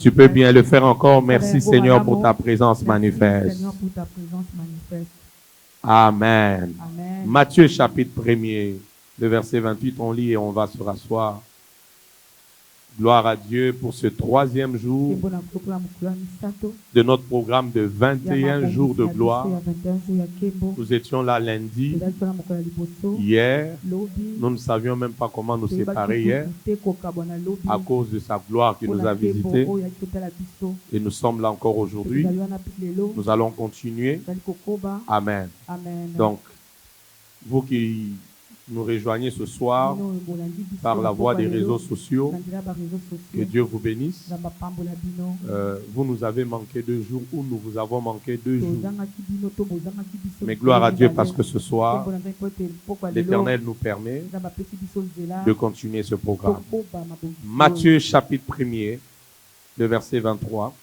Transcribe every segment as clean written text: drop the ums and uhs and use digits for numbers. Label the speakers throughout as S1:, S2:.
S1: Tu peux bien le faire encore. Merci Seigneur pour ta présence manifeste. Amen.
S2: Amen.
S1: Matthieu chapitre 1er, le verset 28, on lit et on va se rasseoir. Gloire à Dieu pour ce 3e jour de notre programme de 21 jours de gloire. Nous étions là lundi. Hier, nous ne savions même pas comment nous séparer hier à cause de sa gloire qui nous a visités. Et nous sommes là encore aujourd'hui. Nous allons continuer. Amen. Donc, vous qui nous rejoignez ce soir par la voie des réseaux sociaux, que Dieu vous bénisse. Vous nous avez manqué 2 jours ou nous vous avons manqué 2 jours. Mais gloire à Dieu parce que ce soir, l'Éternel nous permet de continuer ce programme. Matthieu chapitre 1er, le verset 23.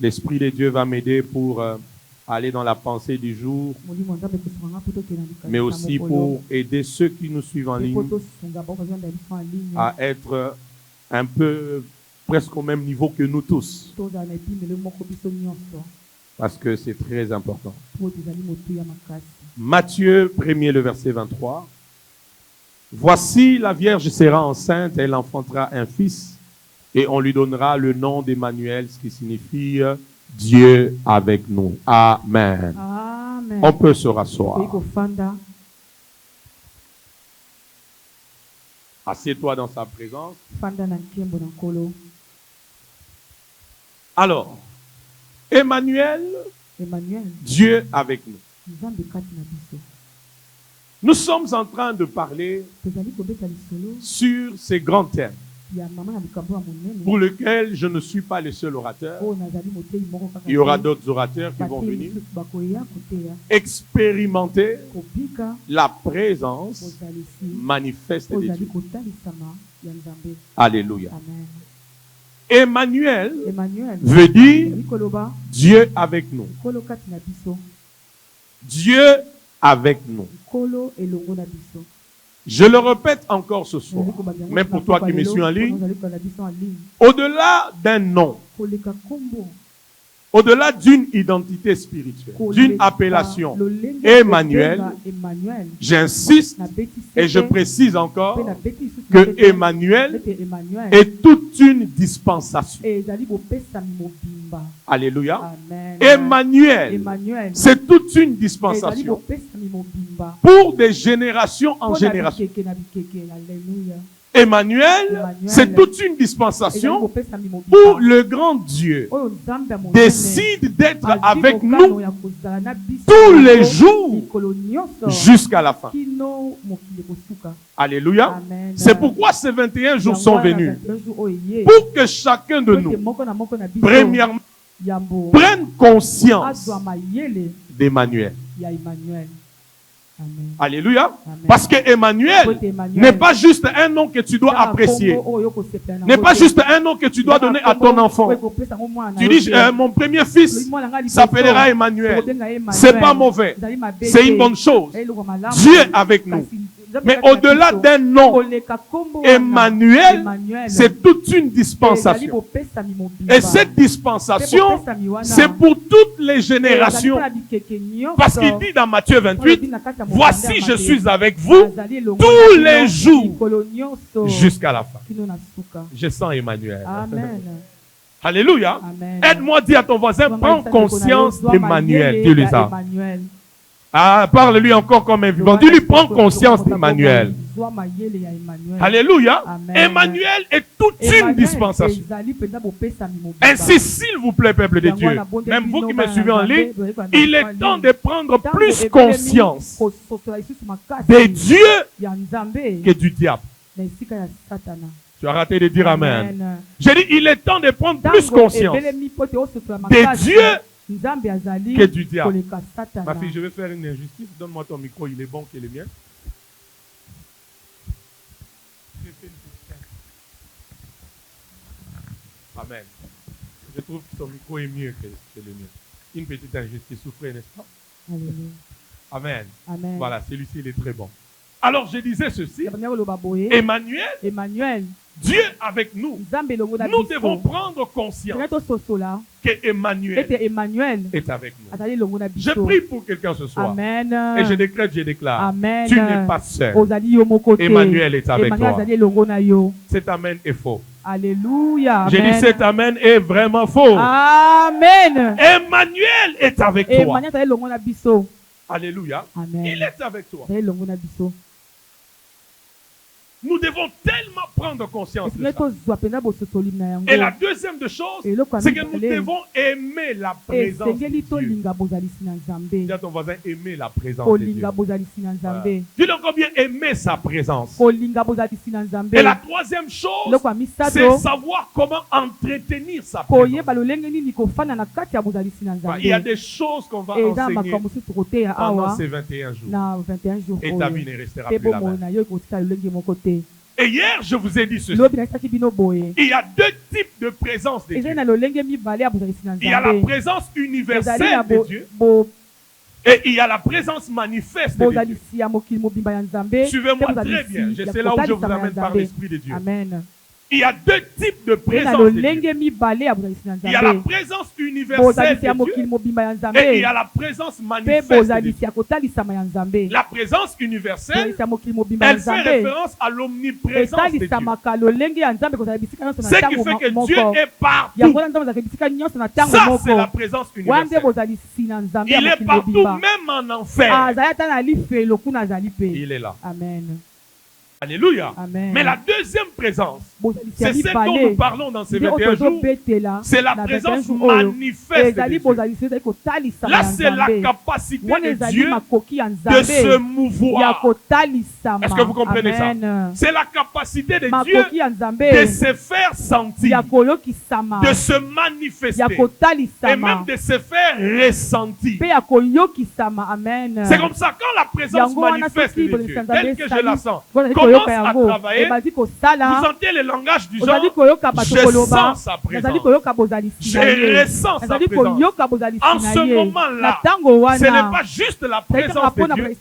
S1: L'Esprit de Dieu va m'aider pour aller dans la pensée du jour, mais aussi pour aider ceux qui nous suivent en ligne à être un peu presque au même niveau que nous tous, parce que c'est très important. Matthieu 1er, le verset 23. Voici, la Vierge sera enceinte, elle enfantera un fils, et on lui donnera le nom d'Emmanuel, ce qui signifie Dieu avec nous. Amen.
S2: Amen.
S1: On peut se rasseoir. Assieds-toi dans sa présence. Alors, Emmanuel, Dieu avec nous. Nous sommes en train de parler sur ces grands thèmes pour lequel je ne suis pas le seul orateur. Il y aura d'autres orateurs qui vont venir expérimenter la présence manifeste de Dieu. Alléluia. Emmanuel veut dire Dieu avec nous. Dieu avec nous. Je le répète encore ce soir, même pour toi qui me suis en ligne, au-delà d'un nom, au-delà d'une identité spirituelle, d'une appellation, Emmanuel, j'insiste et je précise encore que Emmanuel est toute une dispensation. Alléluia. Emmanuel, c'est toute une dispensation pour des générations en génération. Emmanuel, c'est toute une dispensation où le grand Dieu décide d'être avec nous tous les jours jusqu'à la fin. Alléluia. C'est pourquoi ces 21 jours sont venus pour que chacun de nous, premièrement, prenne conscience d'Emmanuel. Alléluia. Parce que Emmanuel n'est pas juste un nom que tu dois apprécier. N'est pas juste un nom que tu dois donner à ton enfant. Tu dis, mon premier fils s'appellera Emmanuel. C'est pas mauvais. C'est une bonne chose. Dieu avec nous. Mais au-delà d'un nom, Emmanuel, c'est toute une dispensation. Et cette dispensation, c'est pour toutes les générations. Parce qu'il dit dans Matthieu 28, voici je suis avec vous tous les jours jusqu'à la fin. Je sens Emmanuel. Alléluia. Aide-moi à dire à ton voisin, prends conscience d'Emmanuel. Dieu les a. Ah, parle-lui encore comme un vivant. Dis-lui, prends conscience d'Emmanuel. Alléluia. Emmanuel est toute une dispensation. Ainsi, s'il vous plaît, peuple de Dieu, même vous qui me suivez en ligne, il est temps de prendre plus conscience de Dieu que du diable. Tu as raté de dire Amen. J'ai dit, il est temps de prendre plus conscience de Dieu que du diable. Ma fille, je vais faire une injustice. Donne-moi ton micro, il est bon que le mien. Amen. Je trouve que ton micro est mieux que le mien. Une petite injustice, souffrez, n'est-ce pas? Amen. Voilà, celui-ci, il est très bon. Alors, je disais ceci. Emmanuel, Dieu avec nous, nous devons prendre conscience que Emmanuel est avec nous. Je prie pour quelqu'un ce soir.
S2: Amen.
S1: Et je décrète, je déclare.
S2: Amen.
S1: Tu n'es pas seul. Emmanuel est avec toi. Cet amen est faux.
S2: Alléluia.
S1: J'ai dit cet amen est vraiment faux.
S2: Amen.
S1: Emmanuel est avec toi. Alléluia.
S2: Amen.
S1: Il est avec toi. Nous devons tellement prendre conscience de ça. Et la deuxième des choses, c'est que nous devons aimer la présence de Dieu. Dis à ton voisin, aimer la présence de Dieu. Voilà. Dis-le encore bien, aimer sa présence. Et la troisième chose, c'est savoir comment entretenir sa présence. Il y a des choses qu'on va enseigner pendant ces 21 jours. Et ta vie ne restera plus la même. Et hier, je vous ai dit ceci. Il y a deux types de présence de Dieu. Il y a la présence universelle de Dieu. Et il y a la présence manifeste de Dieu. Suivez-moi très bien. C'est là où je vous amène par l'Esprit de Dieu.
S2: Amen.
S1: Il y a deux types de présence de Dieu. Il y a la présence universelle de Dieu et il y a la présence manifeste de Dieu. La présence universelle, elle fait référence à l'omniprésence de Dieu. Ce qui fait que Dieu est partout. Ça, c'est la présence universelle. Il est partout, même en enfer. Il est là.
S2: Amen.
S1: Alléluia.
S2: Amen.
S1: Mais la deuxième présence, c'est celle dont nous parlons dans ces 21 jours. C'est la présence manifeste de Dieu. Là, c'est la capacité de Dieu de se mouvoir. Est-ce que vous comprenez ça? C'est la capacité de Dieu de se faire sentir, de se manifester et même de se faire ressentir. C'est comme ça, quand la présence manifeste de Dieu, telle que je la sens, commence à travailler, vous sentez le langage du genre, je sens sa présence, je ressens sa présence. En ce moment-là, ce n'est pas juste la présence de Dieu,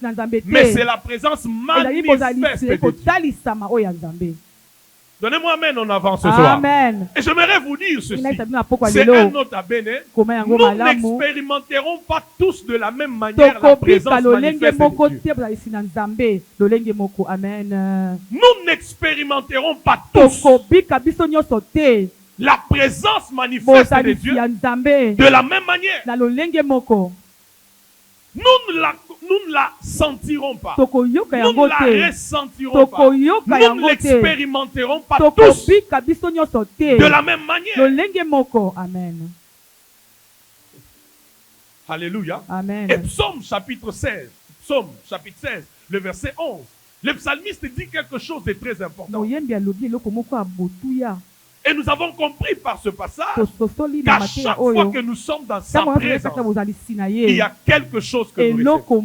S1: mais c'est la présence manifeste de Dieu. Donnez-moi amen en avant ce soir.
S2: Amen.
S1: Et j'aimerais vous dire ceci. C'est un autre à béné. Nous n'expérimenterons pas tous de la même manière la présence manifeste de Dieu. Nous n'expérimenterons pas tous la présence manifeste de Dieu de la même manière. Nous ne la sentirons pas. Nous ne la ressentirons pas. Nous ne l'expérimenterons pas tous de la même manière.
S2: Amen.
S1: Alléluia.
S2: Amen.
S1: Et Psaume chapitre 16, le verset 11. Le psalmiste dit quelque chose de très important. Et nous avons compris par ce passage qu'à chaque fois que nous sommes dans sa présence, il y a quelque chose que nous recevons.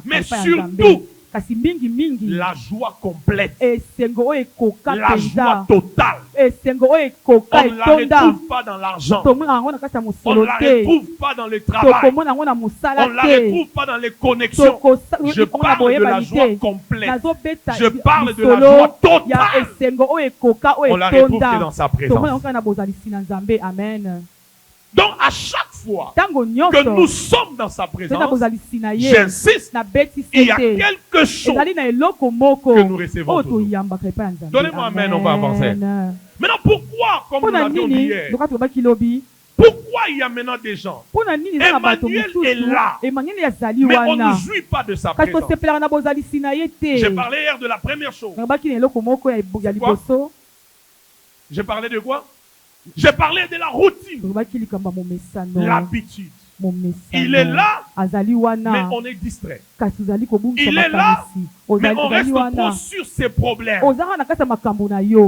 S1: Mais surtout, la joie complète, la joie totale. On ne la retrouve pas dans l'argent, on ne la retrouve pas dans le travail, on ne la retrouve pas dans les connexions. Je parle de la joie complète, je parle de la joie totale. On la retrouve que dans sa présence. Donc à chaque fois que nous sommes dans sa présence, j'insiste, il y a quelque chose que nous recevons toujours. Donnez-moi amen, on va avancer. Maintenant, pourquoi, comme nous l'avions dit hier, pourquoi il y a maintenant des gens? Emmanuel est là, mais on ne jouit pas de sa présence. J'ai parlé hier de la première chose. J'ai parlé de quoi? J'ai parlé de la routine, l'habitude. Il est là, mais on est distrait. Il est là, mais on reste trop sur ses problèmes.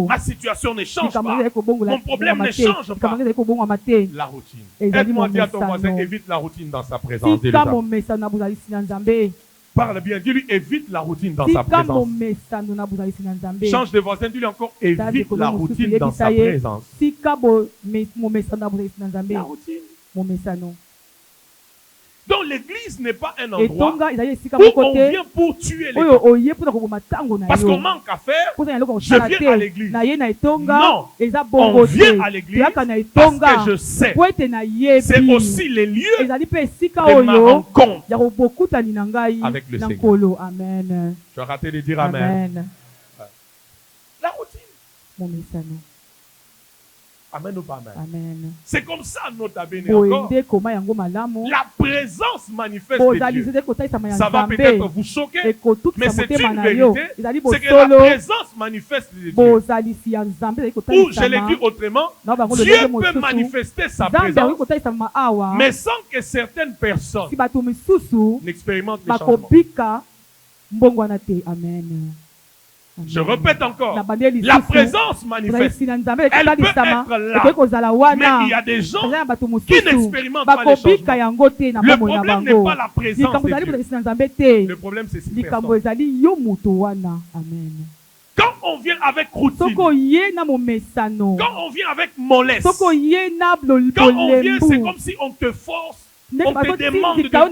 S1: Ma situation ne change pas. Mon problème ne change pas. La routine. Aide-moi à dire à ton voisin, évite la routine dans sa présence. Parle bien, dis-lui, évite la routine dans sa présence. Change de voisin, dis-lui encore, évite la routine dans sa présence. La routine. Donc l'église n'est pas un endroit où on vient pour tuer les temps. Parce qu'on manque à faire, je viens à l'église. Non, on vient à l'église parce que je sais. C'est aussi les lieux de ma rencontre avec le Seigneur.
S2: Amen.
S1: Tu as raté de dire Amen. La routine. Amen ou pas amen?
S2: Amen.
S1: C'est comme ça, nota bene encore. La présence manifeste de Dieu. Ça va peut-être vous choquer, mais c'est une vérité. C'est que la présence manifeste de Dieu. Ou, je l'ai dit autrement, Dieu peut manifester sa présence, mais sans que certaines personnes n'expérimentent les changements.
S2: Amen.
S1: Je répète encore, la présence manifeste, elle peut être là, mais il y a des gens qui n'expérimentent pas les changements. Le problème n'est pas la présence de Dieu. Le problème, c'est ces personnes. Quand on vient avec routine, quand on vient avec mollesse, quand on vient, c'est comme si on te force. On te demande de trop,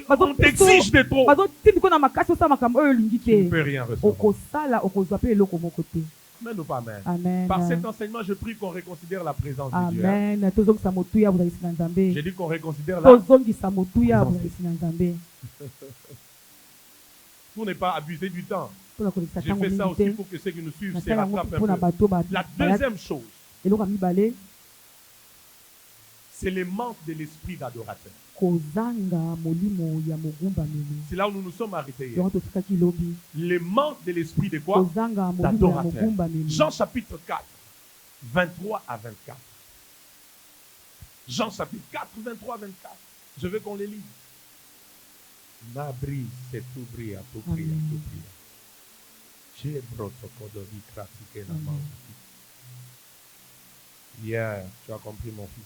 S1: on t'exige de trop. Tu ne peux rien recevoir. Amen ou pas amen?
S2: Amen.
S1: Par cet enseignement, je prie qu'on reconsidère la présence de Dieu.
S2: Amen.
S1: J'ai dit qu'on reconsidère la présence. Pour ne pas abuser du temps. J'ai fait ça aussi pour que ceux qui nous suivent se rattrapent un peu. La deuxième chose, c'est le manque de l'esprit d'adorateur. C'est là où nous nous sommes arrêtés hier. Le manque de l'esprit de quoi? D'adorateur. Jean chapitre 4, 23 à 24. Jean chapitre 4, 23 à 24. Je veux qu'on les lise. Nabri, c'est tout bri, à tout prix, à tout prix. J'ai brotokodovi pratiqué la main. Hier, tu as compris mon fils.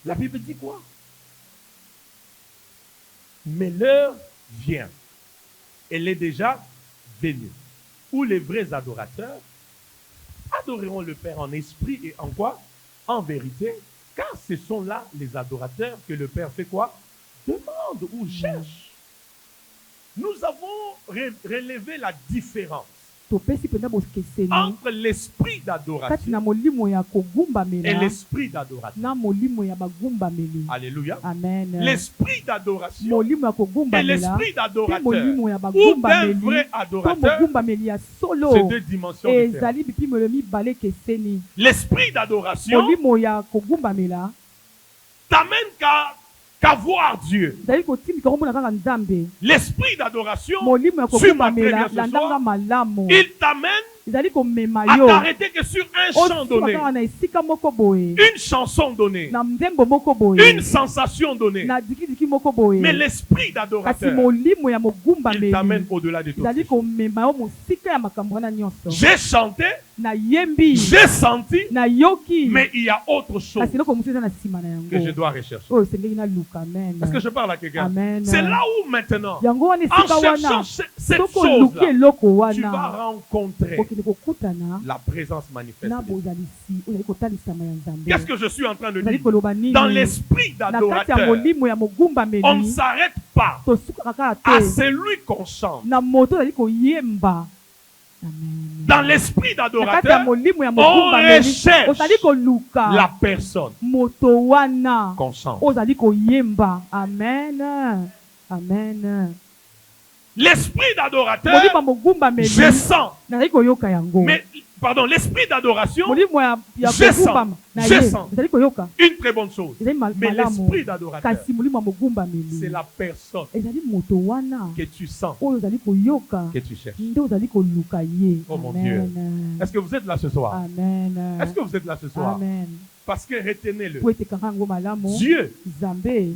S1: La Bible dit quoi? Mais l'heure vient. Elle est déjà venue. Où les vrais adorateurs adoreront le Père en esprit et en quoi? En vérité. Car ce sont là les adorateurs que le Père fait quoi? Demande ou cherche. Nous avons relevé la différence entre l'esprit d'adoration et l'esprit d'adoration. Alléluia.
S2: Amen.
S1: L'esprit d'adoration et l'esprit d'adorateur ou d'un vrai adorateur, c'est deux dimensions différentes. L'esprit d'adoration t'amène qu'à voir Dieu. L'esprit d'adoration, sur ma première ce soir, il t'amène à t'arrêter que sur un chant donné, une chanson donnée, une sensation donnée. Mais l'esprit d'adorateur, il t'amène au-delà de tout. J'ai chanté, j'ai senti, mais il y a autre chose que je dois rechercher. Est-ce que je parle à quelqu'un? C'est là où maintenant, en cherchant cette chose-là, tu vas rencontrer la présence manifeste. Qu'est-ce que je suis en train de dire? Dans l'esprit d'adorateur, on ne s'arrête pas à celui qu'on chante. Dans l'esprit d'adorateur, on recherche la personne qu'on chante.
S2: Amen. Amen.
S1: L'esprit d'adorateur, je sens. Mais, pardon, l'esprit d'adoration, je sens une très bonne chose. Mais l'esprit d'adorateur, c'est la personne que tu sens, que tu cherches. Oh mon Dieu. Est-ce que vous êtes là ce soir?
S2: Amen.
S1: Est-ce que vous êtes là ce soir?
S2: Amen.
S1: Parce que retenez-le, Dieu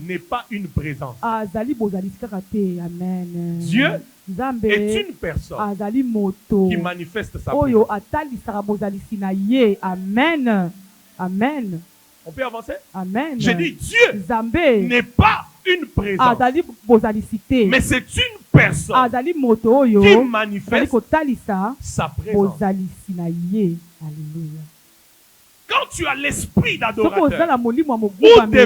S1: n'est pas une présence. Dieu est une personne qui manifeste sa présence.
S2: Amen. Amen.
S1: On peut avancer?
S2: Amen.
S1: Je dis Dieu n'est pas une présence, mais c'est une personne qui manifeste sa présence.
S2: Alléluia.
S1: Quand tu as l'esprit
S2: soki oza
S1: d'adorateur,
S2: na molimo ya
S1: ou des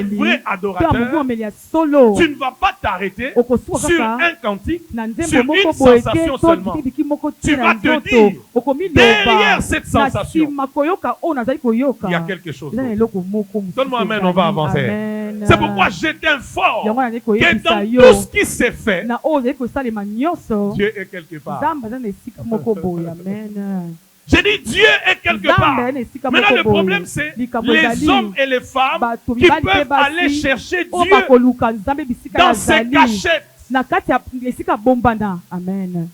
S2: mogumbameli
S1: vrais
S2: to ya
S1: adorateurs,
S2: mogumbameli ya solo
S1: tu ne vas pas t'arrêter
S2: okosuka
S1: sur
S2: kaka
S1: un cantique,
S2: na
S1: sur
S2: nzembo moko
S1: une
S2: boye te
S1: sensation
S2: to
S1: seulement.
S2: bikibiki moko
S1: Tu
S2: te na
S1: vas te
S2: nzoto
S1: dire,
S2: okomiloba
S1: derrière cette
S2: na
S1: sensation,
S2: nsima koyoka oyo nazali koyoka
S1: il y a quelque chose
S2: eza na
S1: d'autre.
S2: eloko moko mosusu
S1: Donne-moi amen,
S2: ezali.
S1: on va avancer.
S2: Amen.
S1: C'est pourquoi je t'informe
S2: yango nazali
S1: que
S2: koyebisa
S1: dans
S2: yo
S1: tout ce qui s'est fait,
S2: na oyo ozali kosalema nyonso
S1: Dieu est quelque part.
S2: nzambe aza na esika moko boye amen.
S1: J'ai dit Dieu est quelque part. Maintenant, le problème, c'est les hommes et les femmes qui peuvent aller chercher Dieu dans ses cachettes.
S2: na kati ya esika bombana. Amen.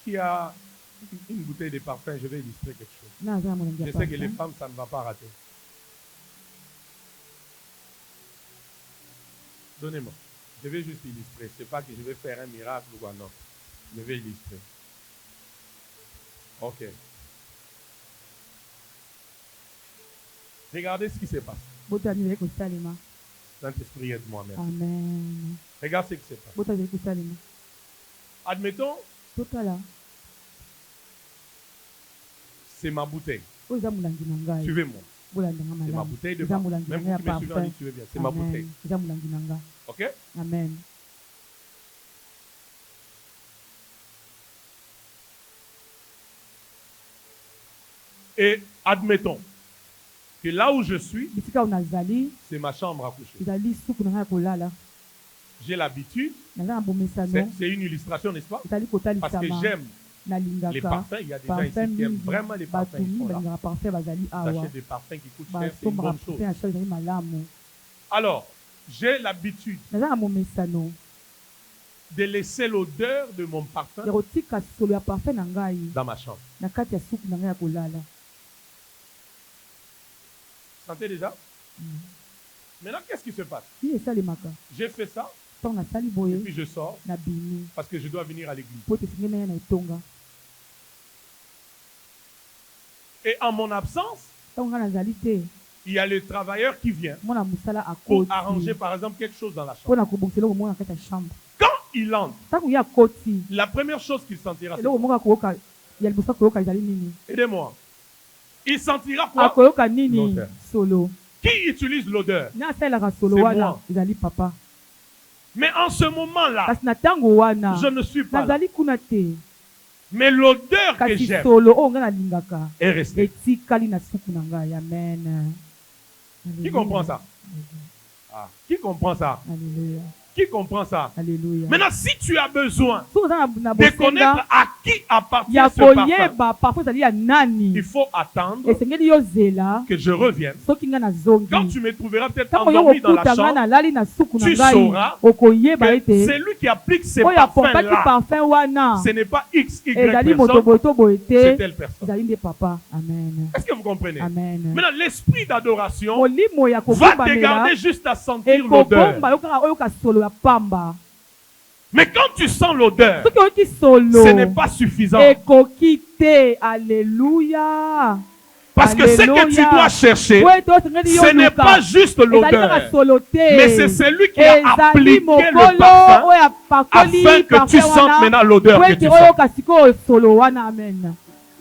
S1: Qui a une bouteille de parfum, je vais illustrer quelque chose. Je sais que les femmes, ça ne va pas rater. Donnez-moi. Je vais juste illustrer. Ce n'est pas que je vais faire un miracle ou quoi, non. Je vais illustrer. Ok. Regardez ce qui se passe. Saint-Esprit aide-moi, merci.
S2: Amen.
S1: Regarde ce qui se passe. Admettons, c'est ma bouteille. Suivez-moi. C'est ma bouteille de parfum. Même vous qui me suivez, on dit suivez bien. C'est ma bouteille. Ok?
S2: Amen.
S1: Et admettons que là où je suis, c'est ma chambre à coucher. J'ai l'habitude, c'est une illustration, n'est-ce pas? Parce que j'aime les parfums. Il y a des gens ici qui aiment vraiment les parfums. J'achète des parfums qui coûtent cher, c'est une bonne chose. Alors, j'ai l'habitude de laisser l'odeur de mon parfum dans ma chambre. Sentez déjà? Maintenant, qu'est-ce qui se passe? J'ai fait ça, et puis je sors, parce que je dois venir à l'église. Et en mon absence, il y a le travailleur qui vient pour arranger, par exemple, quelque chose dans la chambre. Quand il entre, la première chose qu'il sentira, c'est aidez-moi. Il sentira quoi? L'odeur. Qui utilise l'odeur? C'est moi. Mais en ce moment-là, je ne suis pas là. Mais l'odeur que j'aime est restée. Qui comprend ça? Ah, qui comprend ça?
S2: Alléluia.
S1: Qui comprend ça?
S2: Alléluia.
S1: Maintenant, si tu as besoin de connaître à qui appartient ce parfum, il faut attendre que je revienne. Quand tu me trouveras peut-être endormi dans la chambre, tu sauras que c'est lui qui applique ces parfums-là. Ce n'est pas X, Y personne, c'est telle personne. Est-ce que vous comprenez?
S2: Amen.
S1: Maintenant, l'esprit d'adoration va te garder juste à sentir l'odeur. Mais quand tu sens l'odeur, ce n'est pas suffisant.
S2: Alléluia.
S1: Parce que ce que tu dois chercher, ce n'est pas juste l'odeur, mais c'est celui qui a appliqué le parfum afin que tu sentes maintenant l'odeur que tu sens.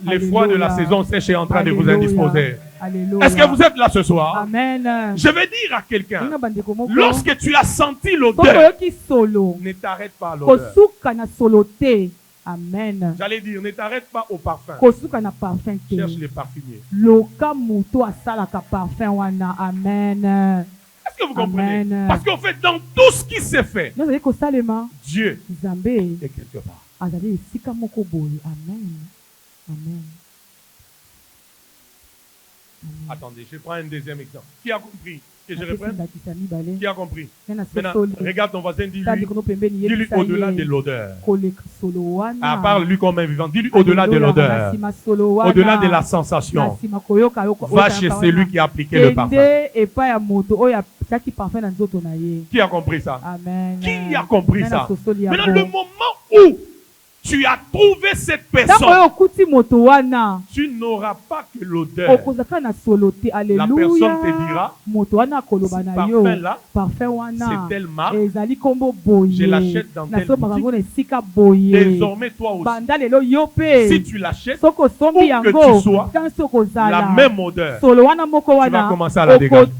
S1: Les froids de la saison sèche est en train de vous indisposer. Est-ce que vous êtes là ce soir?
S2: Amen.
S1: Je vais dire à quelqu'un, lorsque tu as senti l'odeur, ne t'arrête pas à l'odeur.
S2: Amen.
S1: J'allais dire, ne t'arrête pas au parfum. Cherche les parfumiers.
S2: Amen.
S1: Est-ce que vous comprenez? Parce qu'en fait, dans tout ce qui s'est fait, Dieu est quelque part.
S2: Amen. Amen.
S1: Attendez, je prends un deuxième exemple. Qui a compris? Que je reprenne? Qui a compris? Maintenant, regarde ton voisin, dis-lui au-delà de l'odeur. Ah, parle-lui comme un vivant. Dis-lui au-delà de l'odeur. Au-delà de la sensation. Va chez celui qui a appliqué le parfum. Qui a compris ça?
S2: Amen.
S1: Qui a compris ça? Maintenant, le moment où tu as trouvé cette personne, tu n'auras pas que l'odeur. La personne te dira, ce parfum-là, c'est telle marque, je l'achète dans telle boutique. Désormais, toi aussi, si tu l'achètes, où que tu sois, la même odeur, tu vas commencer à la dégager.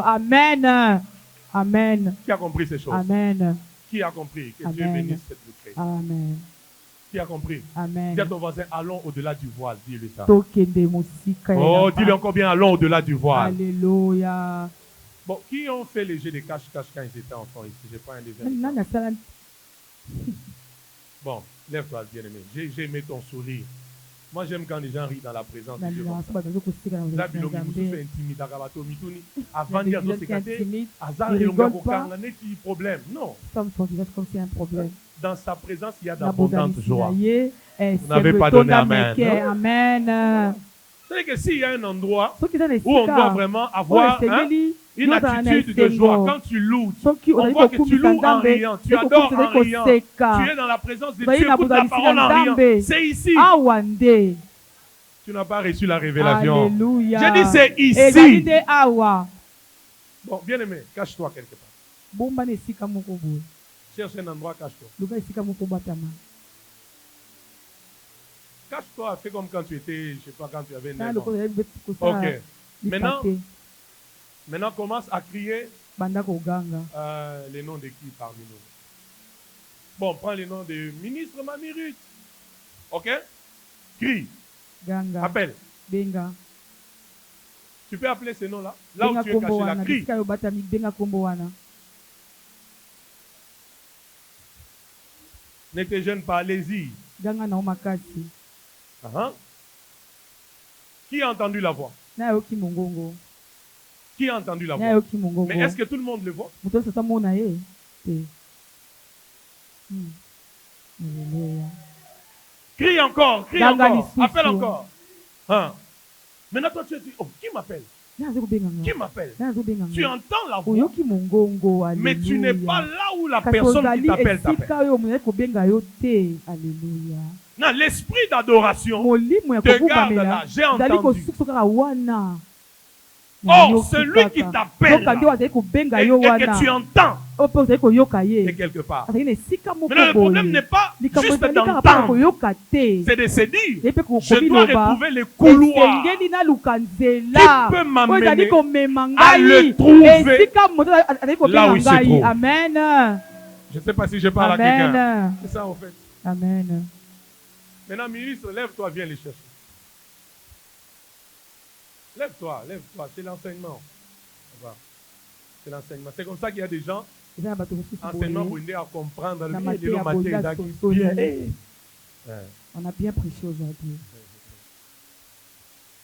S2: Amen. Amen.
S1: Qui a compris ces choses?
S2: Amen.
S1: Qui a compris que Dieu bénisse cette bouquet?
S2: Amen.
S1: Qui a compris?
S2: Amen.
S1: Dis à ton voisin, allons au-delà du voile. Dis-lui ça. Oh, dis-lui encore bien, allons au-delà du voile.
S2: Alléluia.
S1: Bon, qui ont fait les jeux de cache-cache quand ils étaient enfants ici? Je prends un des verres. Bon, lève-toi, bien-aimé. J'ai aimé ton sourire. Moi, j'aime quand les gens rient dans la présence de Dieu. Là, avant de dire il rigole pas. Problème. Non. Dans sa présence, il y a d'abondantes joie. Vous n'avez pas donné Amen.
S2: Amen.
S1: C'est-à-dire que s'il y a un endroit où on doit vraiment avoir une attitude de joie, quand tu loues, on voit que tu loues en riant, tu adores en riant, tu es dans la présence de Dieu, tu écoutes la parole en riant. C'est ici. Tu n'as pas reçu la révélation.
S2: Alléluia.
S1: J'ai dit c'est ici. Bon, bien aimé, cache-toi quelque part. Cherche un endroit, cache-toi. Cache-toi, fais comme quand tu étais, je ne sais pas, quand tu avais 9 ans. Ok. Maintenant, commence à crier les noms de qui parmi nous. Bon, prends les noms de ministre Mamie Ruth. Ok? Crie.
S2: Ganga.
S1: Appelle.
S2: Benga.
S1: Tu peux appeler ces noms-là? Là où tu es caché, là, crie. Ne te gêne pas, allez-y.
S2: Ganga na omakasi.
S1: Qui a entendu la voix? Qui a entendu la voix? Mais est-ce que tout le monde le voit? Crie encore, appelle encore. Maintenant, toi, tu dis, oh, qui m'appelle? Qui m'appelle? Tu entends la voix, mais tu n'es pas là où la personne qui t'appelle t'appelle. Non, l'esprit d'adoration te garde là. J'ai entendu. Oh, celui qui t'appelle et que tu entends est quelque part. Mais le problème n'est pas juste d'entendre, c'est de se dire, je dois retrouver le couloir qui peut m'amener à le trouver là où il se trouve.
S2: Amen.
S1: Je ne sais pas si je parle à quelqu'un. C'est ça en fait.
S2: Amen.
S1: Maintenant, ministre, lève-toi, viens les chercher. Lève-toi, c'est l'enseignement. C'est l'enseignement. C'est comme ça qu'il y a des gens, enseignement pour aider à comprendre le matin.
S2: On a bien prêché aujourd'hui.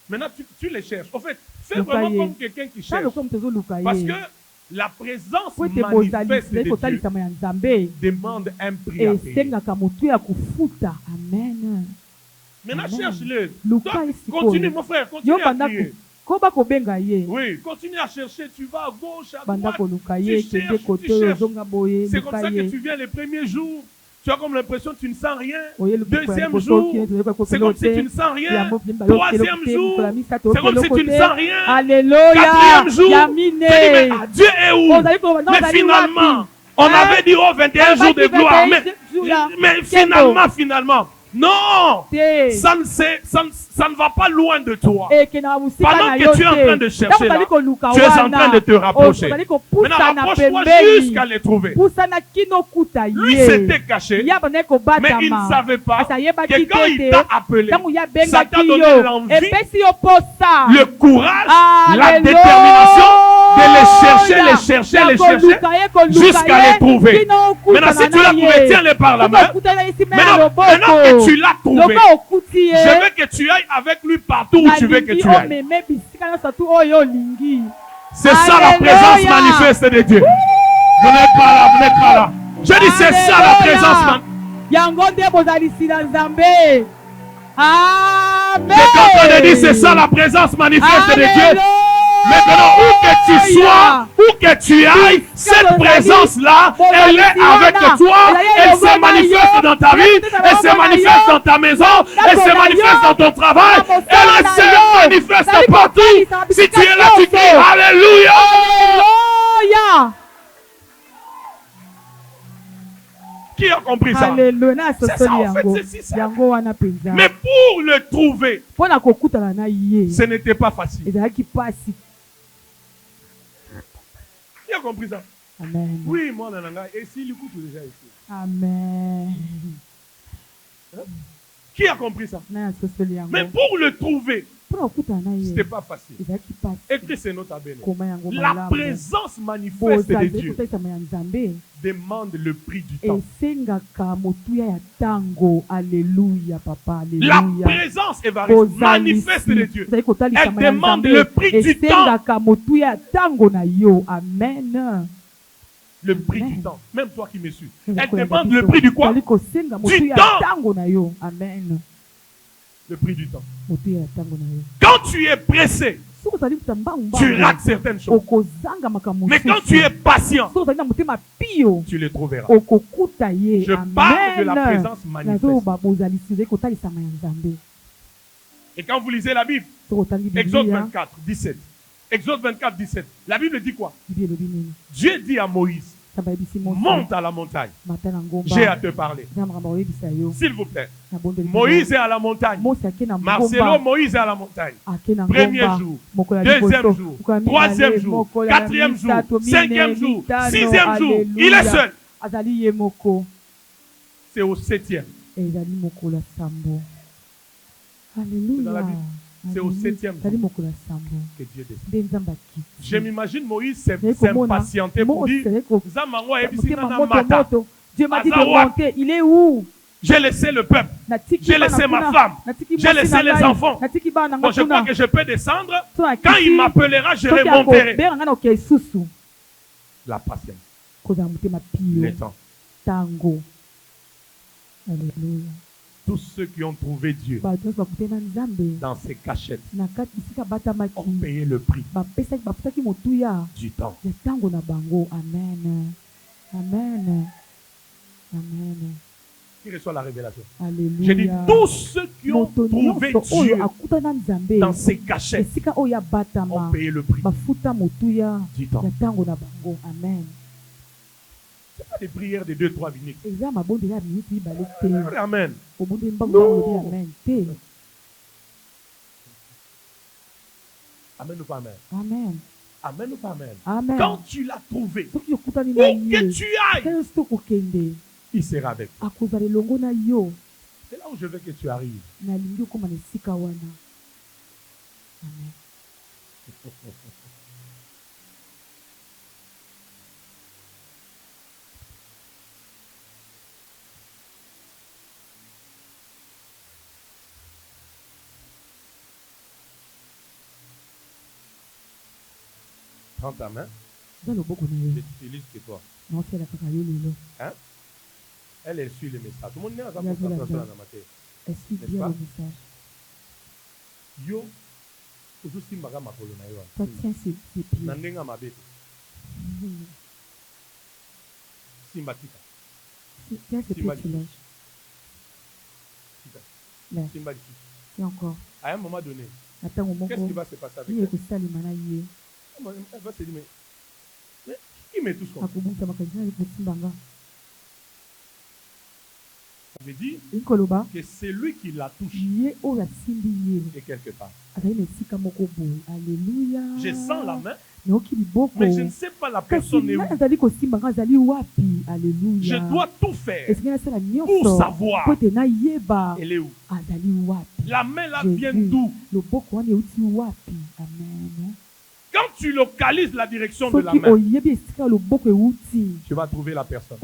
S1: Maintenant, tu les cherches. En fait, fais vraiment comme quelqu'un qui cherche. Parce que la présence manifeste de Dieu demande un prix à payer.
S2: Amen.
S1: Maintenant, cherche-le. Continue, mon frère, continue à crier. Oui, continue à chercher. Tu vas à gauche, à droite. Tu cherches. C'est comme ça que tu viens les premiers jours. Tu as comme l'impression que tu ne sens rien. Deuxième jour, c'est comme si tu ne sens rien. Troisième jour, c'est comme si tu ne sens rien.
S2: Alléluia.
S1: Quatrième jour, tu dis, mais Dieu est où? Mais finalement, on avait dit, oh, 21 jours de gloire. Mais finalement, non, ça ne va pas loin de toi. Pendant que tu es en train de chercher là, tu es en train de te rapprocher. Maintenant, rapproche-toi jusqu'à les trouver. Lui s'était caché, mais il ne savait pas que quand il t'a appelé, ça t'a donné l'envie, le courage, la détermination de les chercher, jusqu'à les trouver. Maintenant, si tu l'as trouvé, tiens-les par la main. Maintenant que tu l'as trouvé, je veux que tu ailles avec lui partout où tu veux que tu ailles. C'est ça la présence manifeste de Dieu. Vous n'êtes pas là, vous n'êtes pas là. Je dis c'est ça la présence manifeste. Je t'entends dire c'est ça la présence manifeste de Dieu. Maintenant, où que tu sois, toi, où que tu ailles, cette présence-là, elle est avec toi, elle se manifeste dans ta vie, elle se manifeste dans ta maison, elle se manifeste dans ton travail, elle se manifeste partout. Si tu es là, tu dis Alléluia.
S2: Alléluia.
S1: Qui a compris ça?
S2: Alléluia.
S1: C'est ça, en fait, c'est si simple. Mais pour le trouver, ce n'était pas facile. Qui a compris ça?
S2: Amen.
S1: Oui, moi, et s'il écoute déjà ici.
S2: Amen.
S1: Hein? Qui a compris ça? Mais pour le trouver, ce n'était pas facile. Écris ces notes à Bénin. La présence manifeste de Dieu demande le prix du temps. La présence manifeste de Dieu, elle demande le prix du temps.
S2: Amen.
S1: Le prix du temps. Même toi qui me suis. Elle demande le prix du quoi? Du temps.
S2: Amen.
S1: Le prix du temps. Quand tu es pressé, tu rates certaines choses. Mais quand tu es patient, tu les trouveras. Je parle de la présence manifeste. Et quand vous lisez la Bible, Exode 24, 17. Exode 24, 17. La Bible dit quoi? Dieu dit à Moïse, monte à la montagne. J'ai à te parler. S'il vous plaît. Moïse est à la montagne. Marcelo, Moïse est à la montagne. Premier jour, deuxième jour, troisième jour, quatrième jour, cinquième jour, sixième jour. Il est seul. C'est au septième.
S2: Alléluia.
S1: C'est au septième jour que Dieu descend. Je m'imagine Moïse s'impatienter pour dire
S2: Dieu m'a dit de monter. Il est où?
S1: J'ai laissé le peuple. J'ai laissé ma femme. J'ai laissé les enfants. Bon, je crois que je peux descendre. Quand il m'appellera, je remonterai. La patience. Le temps.
S2: Alléluia.
S1: Tous ceux qui ont trouvé Dieu dans ses cachettes ont payé le prix du temps.
S2: Amen. Amen. Amen.
S1: Qui reçoit la révélation?
S2: Alléluia.
S1: J'ai dit tous ceux qui ont trouvé Dieu dans ses cachettes ont payé le prix du temps.
S2: Amen.
S1: Ce n'est pas des prières de 2-3 minutes. Amen.
S2: Non.
S1: Amen ou pas amen?
S2: Amen.
S1: Amen ou pas amen?
S2: Amen.
S1: Quand tu l'as trouvé, où que tu ailles, il sera avec toi. C'est là où je veux que tu arrives.
S2: Amen.
S1: Prends ta main. Je t'utilise que toi. Hein? Elle suit le message. Tout le monde est dans la matière. N'est-ce pas? Yo, toujours si maga makolo na yo. Nandenga mabete. Simba tika. Simba tika. Simba tika.
S2: Encore.
S1: À un moment donné, qu'est-ce qui va se passer avec elle? Elle va se dire, mais qui me touche comme ça? Ça veut dire que c'est lui qui la touche. Et quelque part.
S2: Alléluia.
S1: Je sens la main, mais je ne sais pas la personne est où. Je dois tout faire pour savoir elle est où. La main là vient d'où? Quand tu localises la direction de la main, tu vas trouver la personne.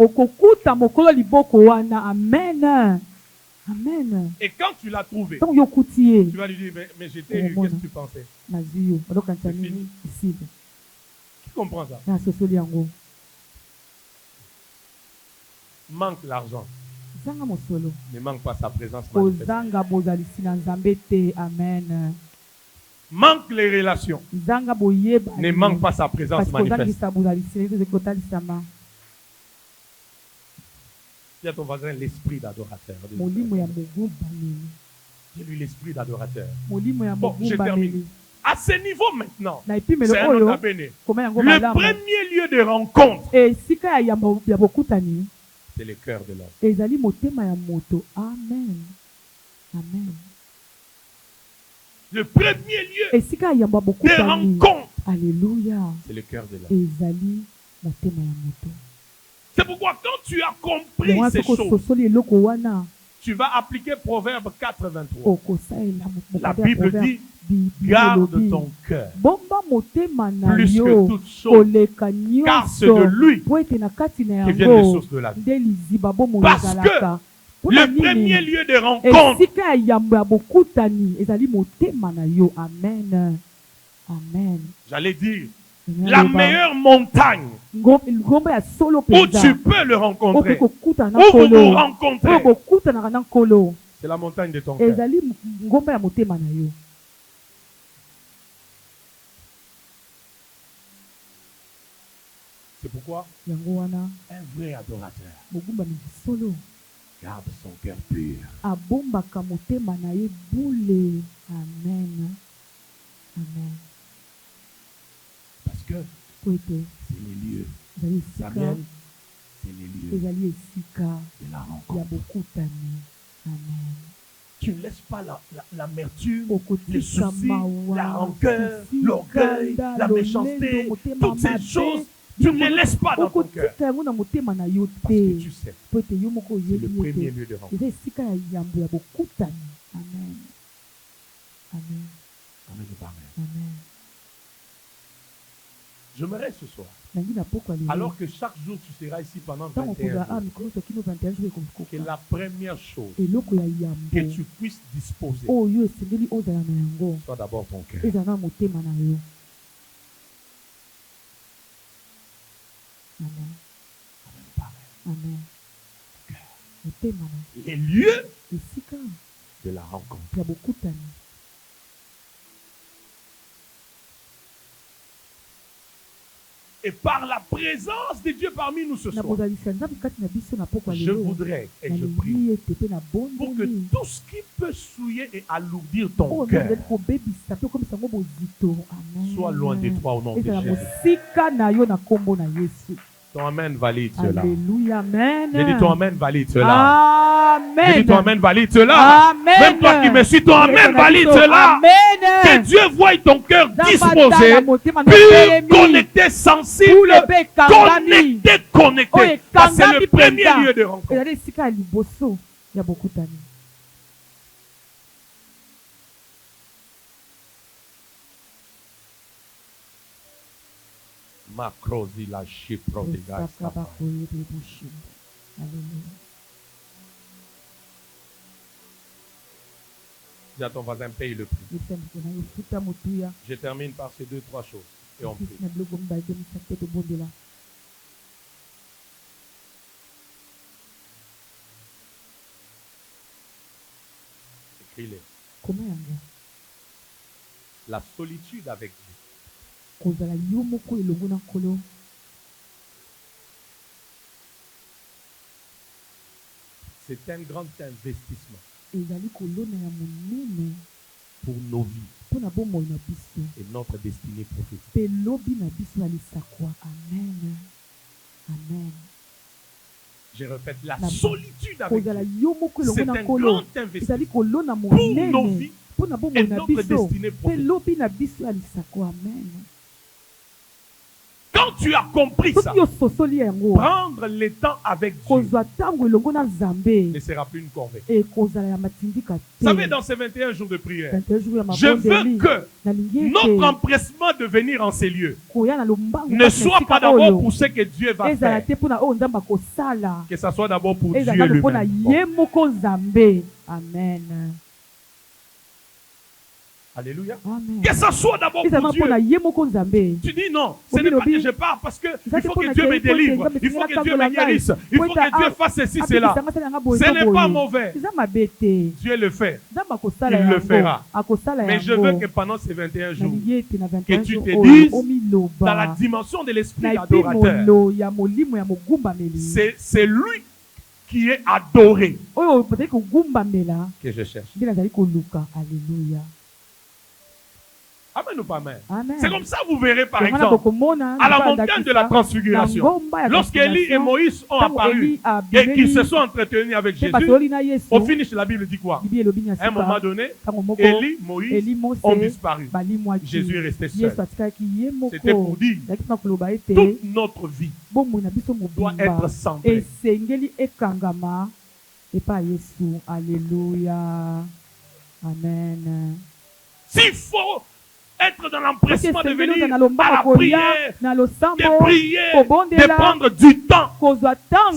S1: Amen. Amen. Et quand tu l'as trouvé, tu vas lui dire, mais j'étais eu, qu'est-ce que tu pensais? Qui comprend ça? Manque l'argent. Ne manque pas sa présence manifeste.
S2: Amen.
S1: manque les relations,
S2: zanga boyeba
S1: ne manque pas sa présence manifeste. Dis à ton voisin l'esprit d'adorateur. Dis-lui l'esprit d'adorateur. Bon, je termine. À ce niveau maintenant, c'est un autre abéné. Le premier lieu de rencontre, c'est le cœur de l'homme.
S2: Amen. Amen.
S1: Le premier lieu de rencontre,
S2: alléluia,
S1: c'est le cœur de l'homme. C'est pourquoi quand tu as compris ces choses, tu vas appliquer Proverbe 4:23. La Bible dit, garde ton cœur plus que toute chose, car c'est de lui qui viennent les sources de la vie. Parce que le premier lieu de rencontre, j'allais dire, la meilleure montagne où tu peux le rencontrer, où vous vous rencontrez, c'est la montagne de ton cœur. C'est pourquoi un vrai adorateur garde son cœur pur.
S2: Amen. Amen.
S1: Parce que c'est les lieux. Samuel, c'est les lieux de la rencontre.
S2: Amen.
S1: Tu ne laisses pas l'amertume, les soucis, la rancœur, l'orgueil, la méchanceté, toutes ces choses. Tu ne les laisses pas dans ton cœur. Parce que tu sais, c'est le premier lieu de rencontre.
S2: Amen. Amen.
S1: Amen. J'aimerais ce soir, alors que chaque jour tu seras ici pendant 21 jours, que la première chose que tu puisses disposer soit d'abord ton cœur.
S2: Amen.
S1: Les lieux de la rencontre. Et par la présence de Dieu parmi nous ce soir, je voudrais et je prie pour que tout ce qui peut souiller et alourdir ton cœur soit loin de toi au nom de Jésus. Ton amen valide cela.
S2: Alléluia, amen.
S1: J'ai dit ton amen valide cela.
S2: Amen.
S1: J'ai dit ton amen valide cela.
S2: Amen.
S1: Même toi qui me suis, ton amen valide cela.
S2: Amen.
S1: Que Dieu voie ton cœur disposé, pur, connecté, sensible, connecté. Parce que c'est le premier lieu de rencontre. Macrosi la chipro de gaz. Dis à ton voisin, paye le prix. Je termine par ces 2-3 choses. Et on prie. Écris-les. La solitude avec Dieu. C'est un grand investissement pour nos vies et notre destinée prophétique.
S2: Amen. Amen.
S1: Je répète, la solitude avec Dieu, c'est un grand investissement pour nos vies et notre destinée prophétique. Quand tu as compris ça, prendre le temps avec Dieu ne sera plus une corvée. Vous savez, dans ces 21 jours de prière, je veux que notre empressement de venir en ces lieux ne soit pas d'abord pour ce que Dieu va faire, que ça soit d'abord pour Dieu lui-même.
S2: Amen.
S1: Alléluia.
S2: Amen.
S1: Que ça soit d'abord pour
S2: ezala
S1: Dieu.
S2: mpona ye moko nzambe.
S1: Tu dis non, ce n'est pas que je pars parce que il faut que Dieu me délivre, il faut que Dieu me guérisse, il faut que Dieu fasse ceci, cela. Ce n'est pas mauvais. Dieu le fait. Il le fera. Mais je veux que pendant ces 21 jours, que tu te dises dans la dimension de l'esprit adorateur, c'est lui qui est adoré que je cherche.
S2: Alléluia.
S1: Amen ou pas amen?
S2: Amen.
S1: C'est comme ça vous verrez par exemple à la montagne de la transfiguration, lorsque Élie et Moïse ont apparu et qu'ils se sont entretenus avec Jésus, au finish la Bible dit quoi? À un moment donné, Élie, Moïse ont disparu. Jésus est resté seul. C'était pour dire toute notre vie doit être centrée.
S2: Alléluia. Amen.
S1: S'il faut être dans l'empressement de venir à la prière, de prier, de prendre du temps,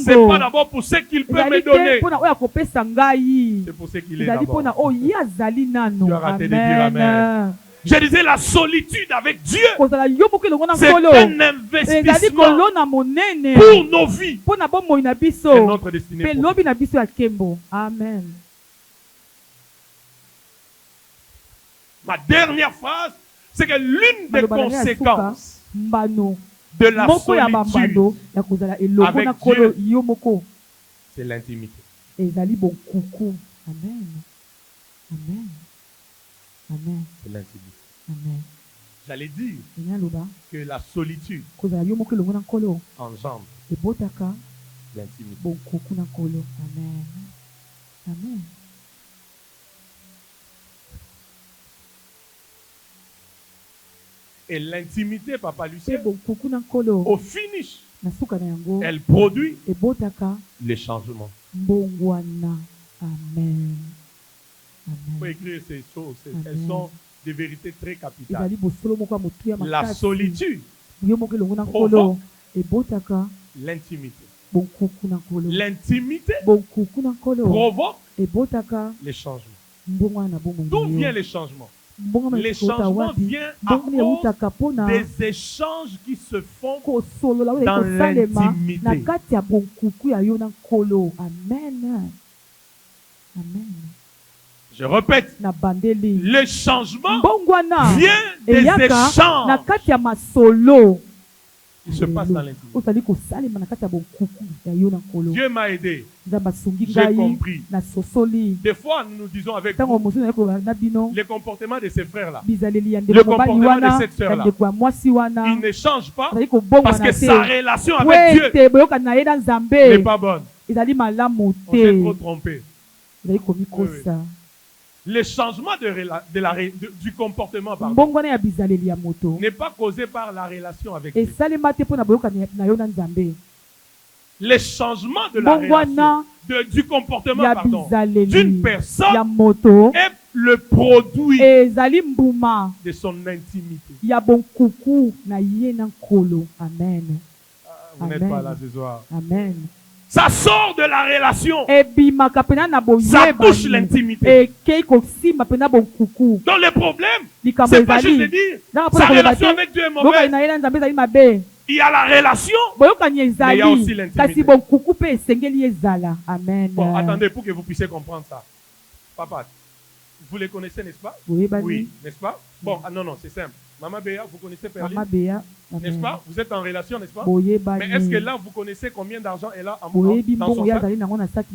S1: c'est pas d'abord pour ce qu'il peut me donner, c'est pour ce qu'il est d'abord. Tu as raté de dire amen. Je disais la solitude avec Dieu, c'est un investissement pour nos vies et notre destinée.
S2: Amen.
S1: Ma dernière phrase, c'est que l'une des conséquences de la solitude avec Dieu, c'est l'intimité.
S2: Amen. Amen. Amen.
S1: C'est l'intimité.
S2: Amen.
S1: J'allais dire que la solitude engendre l'intimité.
S2: Amen. Amen.
S1: Et l'intimité, Papa Lucien, au finish, elle produit les changements.
S2: Amen. Amen.
S1: Il faut écrire ces choses. Elles sont des vérités très capitales. La solitude provoque l'intimité. L'intimité provoque les changements. D'où viennent les changements? Les changements viennent à cause des échanges qui se font dans l'intimité.
S2: Amen. Amen.
S1: Je répète, le changement vient des échanges qui se passent dans l'intimité. Dieu m'a aidé. J'ai compris. Des fois, nous nous disons avec vous, le comportement de ces frères-là, le comportement de cette sœur-là, il ne change pas parce que sa relation avec Dieu n'est pas bonne. On s'est trop trompé. Oui. Le changement du comportement n'est pas causé par la relation avec Dieu. Le changement de la relation, du comportement d'une personne est le produit de son intimité.
S2: Amen.
S1: Vous n'êtes pas là ce soir.
S2: Amen.
S1: Ça sort de la relation. Ça touche l'intimité. Donc le problème, c'est pas juste de dire sa relation avec Dieu est mauvaise. Il y a la relation, mais il y a aussi l'intimité. Bon, attendez pour que vous puissiez comprendre ça. Papa, vous les connaissez, n'est-ce pas? Oui, n'est-ce pas? Bon, non, c'est simple. Maman Béa, vous connaissez Perline? N'est-ce pas? Vous êtes en relation, n'est-ce pas? Mais est-ce que là, vous connaissez combien d'argent elle a dans son sac?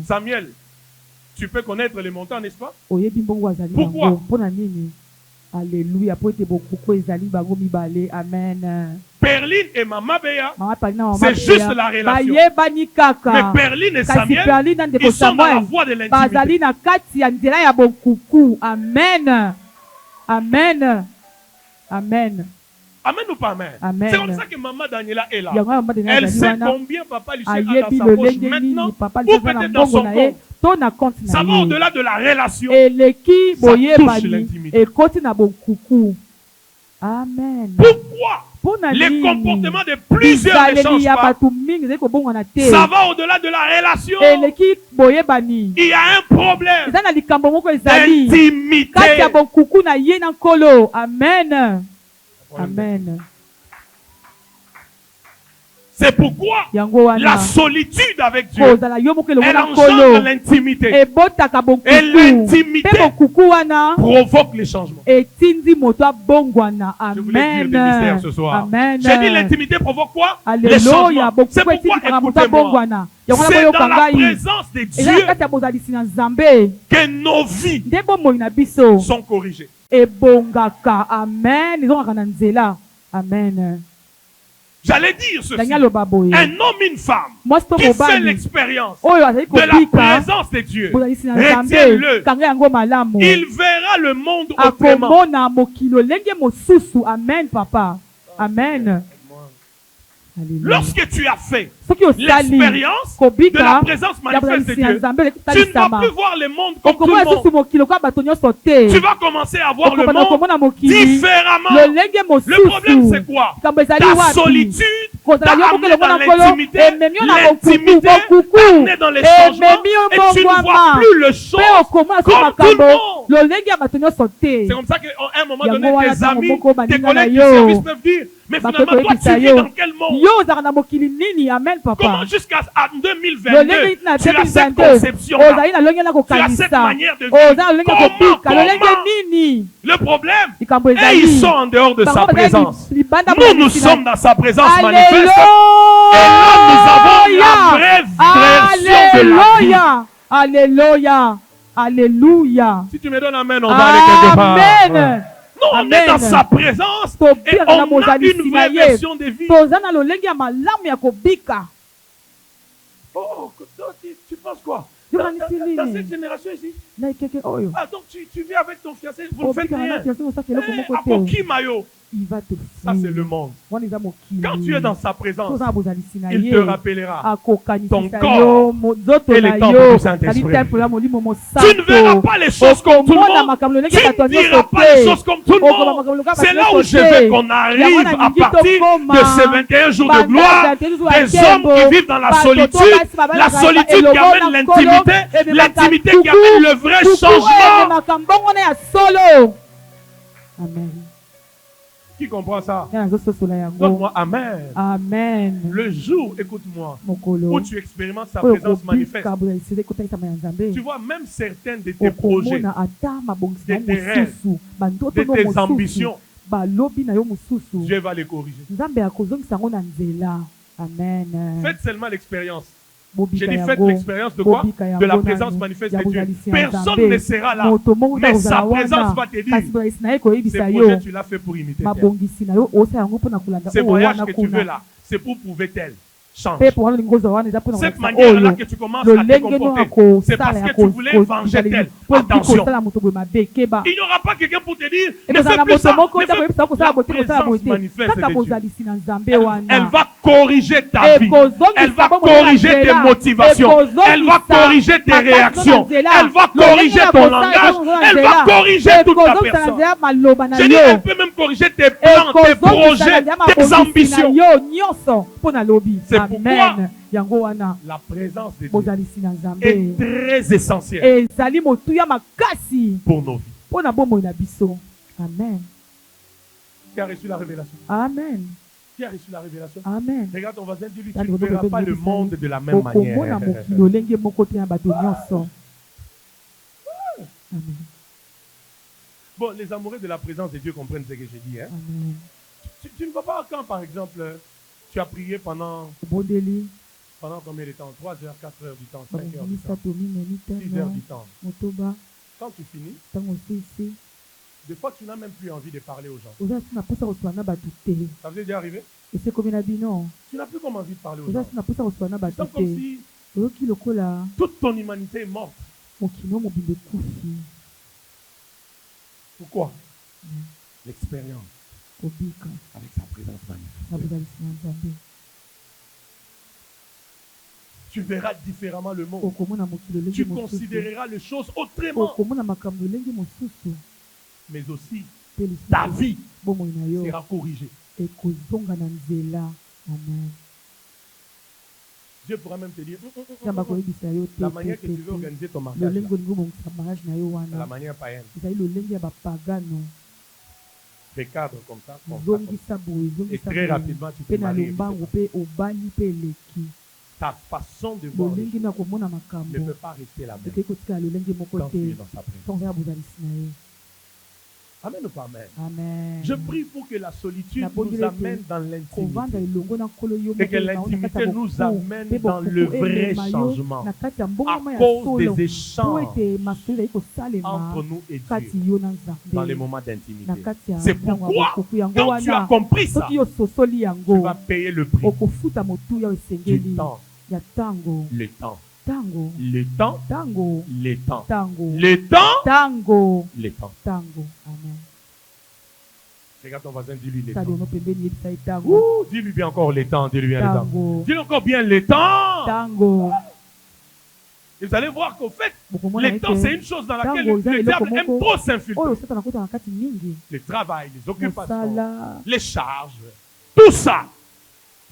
S1: Samuel, tu peux connaître les montants, n'est-ce pas? Pourquoi?
S2: Alléluia. Amen.
S1: Perline et Maman Béa, c'est juste la relation. Mais Perline et Samuel, ils sont dans la voie de l'intimité.
S2: Amen. Amen. Amen.
S1: Amen ou pas amen?
S2: Amen.
S1: C'est comme ça que Maman Daniela est là. Elle sait combien Papa Lucien a dans sa poche maintenant ou peut-être dans son compte. Ça va au-delà de la relation. Ça touche l'intimité.
S2: Amen.
S1: Pourquoi? les comportements de plusieurs ne changent pas. Ça va au-delà de la relation. Il y a un problème d'intimité.
S2: Amen. Amen.
S1: C'est pourquoi la solitude avec Dieu, elle engendre l'intimité. Et l'intimité provoque les changements. Je voulais dire des mystères ce soir. J'ai dit l'intimité provoque quoi? Les changements. C'est pourquoi, écoutez-moi, c'est dans la présence de Dieu que nos vies sont corrigées.
S2: Amen.
S1: J'allais dire ceci. Un homme, une femme qui fait l'expérience de la présence de Dieu, retiens-le. Il verra le monde autrement.
S2: Amen, papa. Amen.
S1: Lorsque tu as fait l'expérience de la présence manifeste de Dieu, tu ne vas plus voir le monde comme tout le monde. Tu vas commencer à voir le monde différemment. Le problème, c'est quoi? Ta solitude t'a amené dans l'intimité, l'intimité t'a amené dans les changements, et tu ne vois plus le chose comme tout le monde. C'est comme ça qu'à un moment donné, tes amis, tes collègues du service peuvent dire, mais finalement, toi, tu vis dans quel monde? Comment jusqu'à 2022, tu as cette conception-là, tu as cette manière de vivre? Comment? Le problème, et ils sont en dehors de sa présence. Nous sommes dans sa présence manifeste. Et là, nous avons la vraie version de la vie.
S2: Alléluia. Alléluia.
S1: Si tu me donnes amen, on va aller quelque part.
S2: Amen.
S1: Non, on est dans sa présence et on a une vraie version de vie. Oh, tu penses quoi? Dans cette génération ici? Ah, donc tu vis avec ton fiancé, vous ne faites rien. Mayo.
S2: Il va te fuir.
S1: Ça, c'est le monde. Quand tu es dans sa présence, il te rappellera ton corps et le temple du Saint-Esprit. Tu ne verras pas les choses comme tout le monde. Tu ne diras pas les choses comme tout le monde. C'est là où je veux qu'on arrive à partir de ces 21 jours de gloire. Des hommes qui vivent dans la solitude qui amène l'intimité qui amène le vrai changement.
S2: Amen.
S1: Qui comprend ça? Donne-moi amen.
S2: Amen.
S1: Le jour, écoute-moi, où tu expérimentes sa présence manifeste, tu vois, même certains de tes projets, de tes rêves, de tes ambitions, Dieu va les corriger.
S2: Amen.
S1: Faites seulement l'expérience. J'ai dit, faites l'expérience de quoi? De la présence manifeste de Dieu. Personne ne sera là, mais sa présence va te dire, ce projet, tu l'as fait pour imiter tel. Ce voyage que tu veux là, c'est pour prouver tel. Change. Cette manière-là que tu commences à te comporter, c'est parce que tu voulais venger tel. Attention. Il n'y aura pas quelqu'un pour te dire, ne fais plus ça. La présence manifeste de Dieu. Elle va corriger ta vie. Elle va corriger tes motivations. Elle va corriger tes réactions. Elle va corriger ton langage. Elle va corriger toute ta personne. Je dis, elle peut même corriger tes plans, tes projets, tes ambitions. C'est pourquoi la présence de Dieu est très essentielle pour nos vies.
S2: Amen.
S1: Qui a reçu la révélation?
S2: Amen.
S1: Qui a reçu la révélation?
S2: Amen.
S1: Regarde ton voisin, dis-lui, tu ne verras pas le monde de la même manière.
S2: Amen.
S1: Bon, les amoureux de la présence de Dieu comprennent ce que je dis. Hein? Tu ne vois pas quand, par exemple, tu as prié pendant combien de temps? 3 heures, 4 heures du temps, 5 heures du temps, 6 heures du temps. Quand tu finis, des fois tu n'as même plus envie de parler aux gens. Ça vous est déjà arrivé? Tu n'as plus comme envie de parler aux gens. C'est comme si toute ton humanité est morte. Pourquoi? L'expérience avec sa présence manifeste. Tu verras différemment le monde. Tu considéreras les choses autrement. Mais aussi, ta vie sera corrigée.
S2: ekozonga na nzela. Amen.
S1: Dieu pourra même te dire,
S2: Nzambe akoyebisa yo te
S1: la manière que tu veux organiser ton mariage,
S2: lolenge olingi obongisa mariage na yo
S1: c'est
S2: wana
S1: la manière païenne.
S2: ezali lolenge ya bapagano.
S1: Recadre comme ça,
S2: Zongisa boye,
S1: et
S2: zongisa
S1: très
S2: boye.
S1: rapidement tu
S2: Mpe
S1: te
S2: na
S1: maries.
S2: lombangu mpe obali mpe eleki.
S1: Ta façon de voir les
S2: Lolenge na komona
S1: choses ne
S2: makambo
S1: peut pas rester la même
S2: ekoki kotikala lolenge moko
S1: quand tu es
S2: te
S1: dans sa présence.
S2: ntongo ya bozalisi na ye.
S1: Amen ou pas amen?
S2: Amen.
S1: Je prie pour que la solitude
S2: Na
S1: nous
S2: bondeli
S1: amène dans
S2: kovanda
S1: l'intimité.
S2: elongo na nkolo yo
S1: Et que
S2: moko na
S1: l'intimité
S2: kati ya
S1: nous
S2: bokuku,
S1: amène
S2: mpe
S1: dans
S2: bokuku
S1: le vrai
S2: emema yo
S1: changement
S2: na kati ya
S1: à
S2: mbongama ya
S1: cause
S2: solo
S1: des
S2: po
S1: échanges
S2: ete masolo ezali kosalema
S1: entre nous et
S2: kati
S1: Dieu
S2: yo na
S1: dans les
S2: nzambe
S1: moments
S2: na
S1: d'intimité.
S2: kati ya
S1: C'est
S2: ntango ya
S1: pourquoi,
S2: bokuku yango
S1: quand tu as
S2: wana
S1: compris ça,
S2: soki ososoli
S1: tu
S2: yango
S1: vas payer le prix
S2: okofuta motuya
S1: du
S2: esengeli
S1: temps,
S2: ya ntango
S1: le temps,
S2: ntango
S1: le temps,
S2: ntango
S1: le temps,
S2: ntango
S1: le temps,
S2: ntango
S1: le temps.
S2: ntango. Amen.
S1: Regarde ton voisin, dis-lui le
S2: Tali
S1: temps.
S2: ono pembeni yebisa ye ntango
S1: Ouh, dis-lui bien encore le temps, dis-lui bien le temps.
S2: ntango
S1: Dis-lui encore bien le temps.
S2: ntango.
S1: Et vous allez voir qu'au fait,
S2: Bokomona
S1: le temps, c'est
S2: ete
S1: une chose dans
S2: Tango,
S1: laquelle le
S2: eza
S1: diable
S2: eloko
S1: aime
S2: moko
S1: trop s'infiltrer.
S2: oyo satana akota na kati mingi
S1: Le travail, les occupations,
S2: mosala
S1: les charges, tout ça.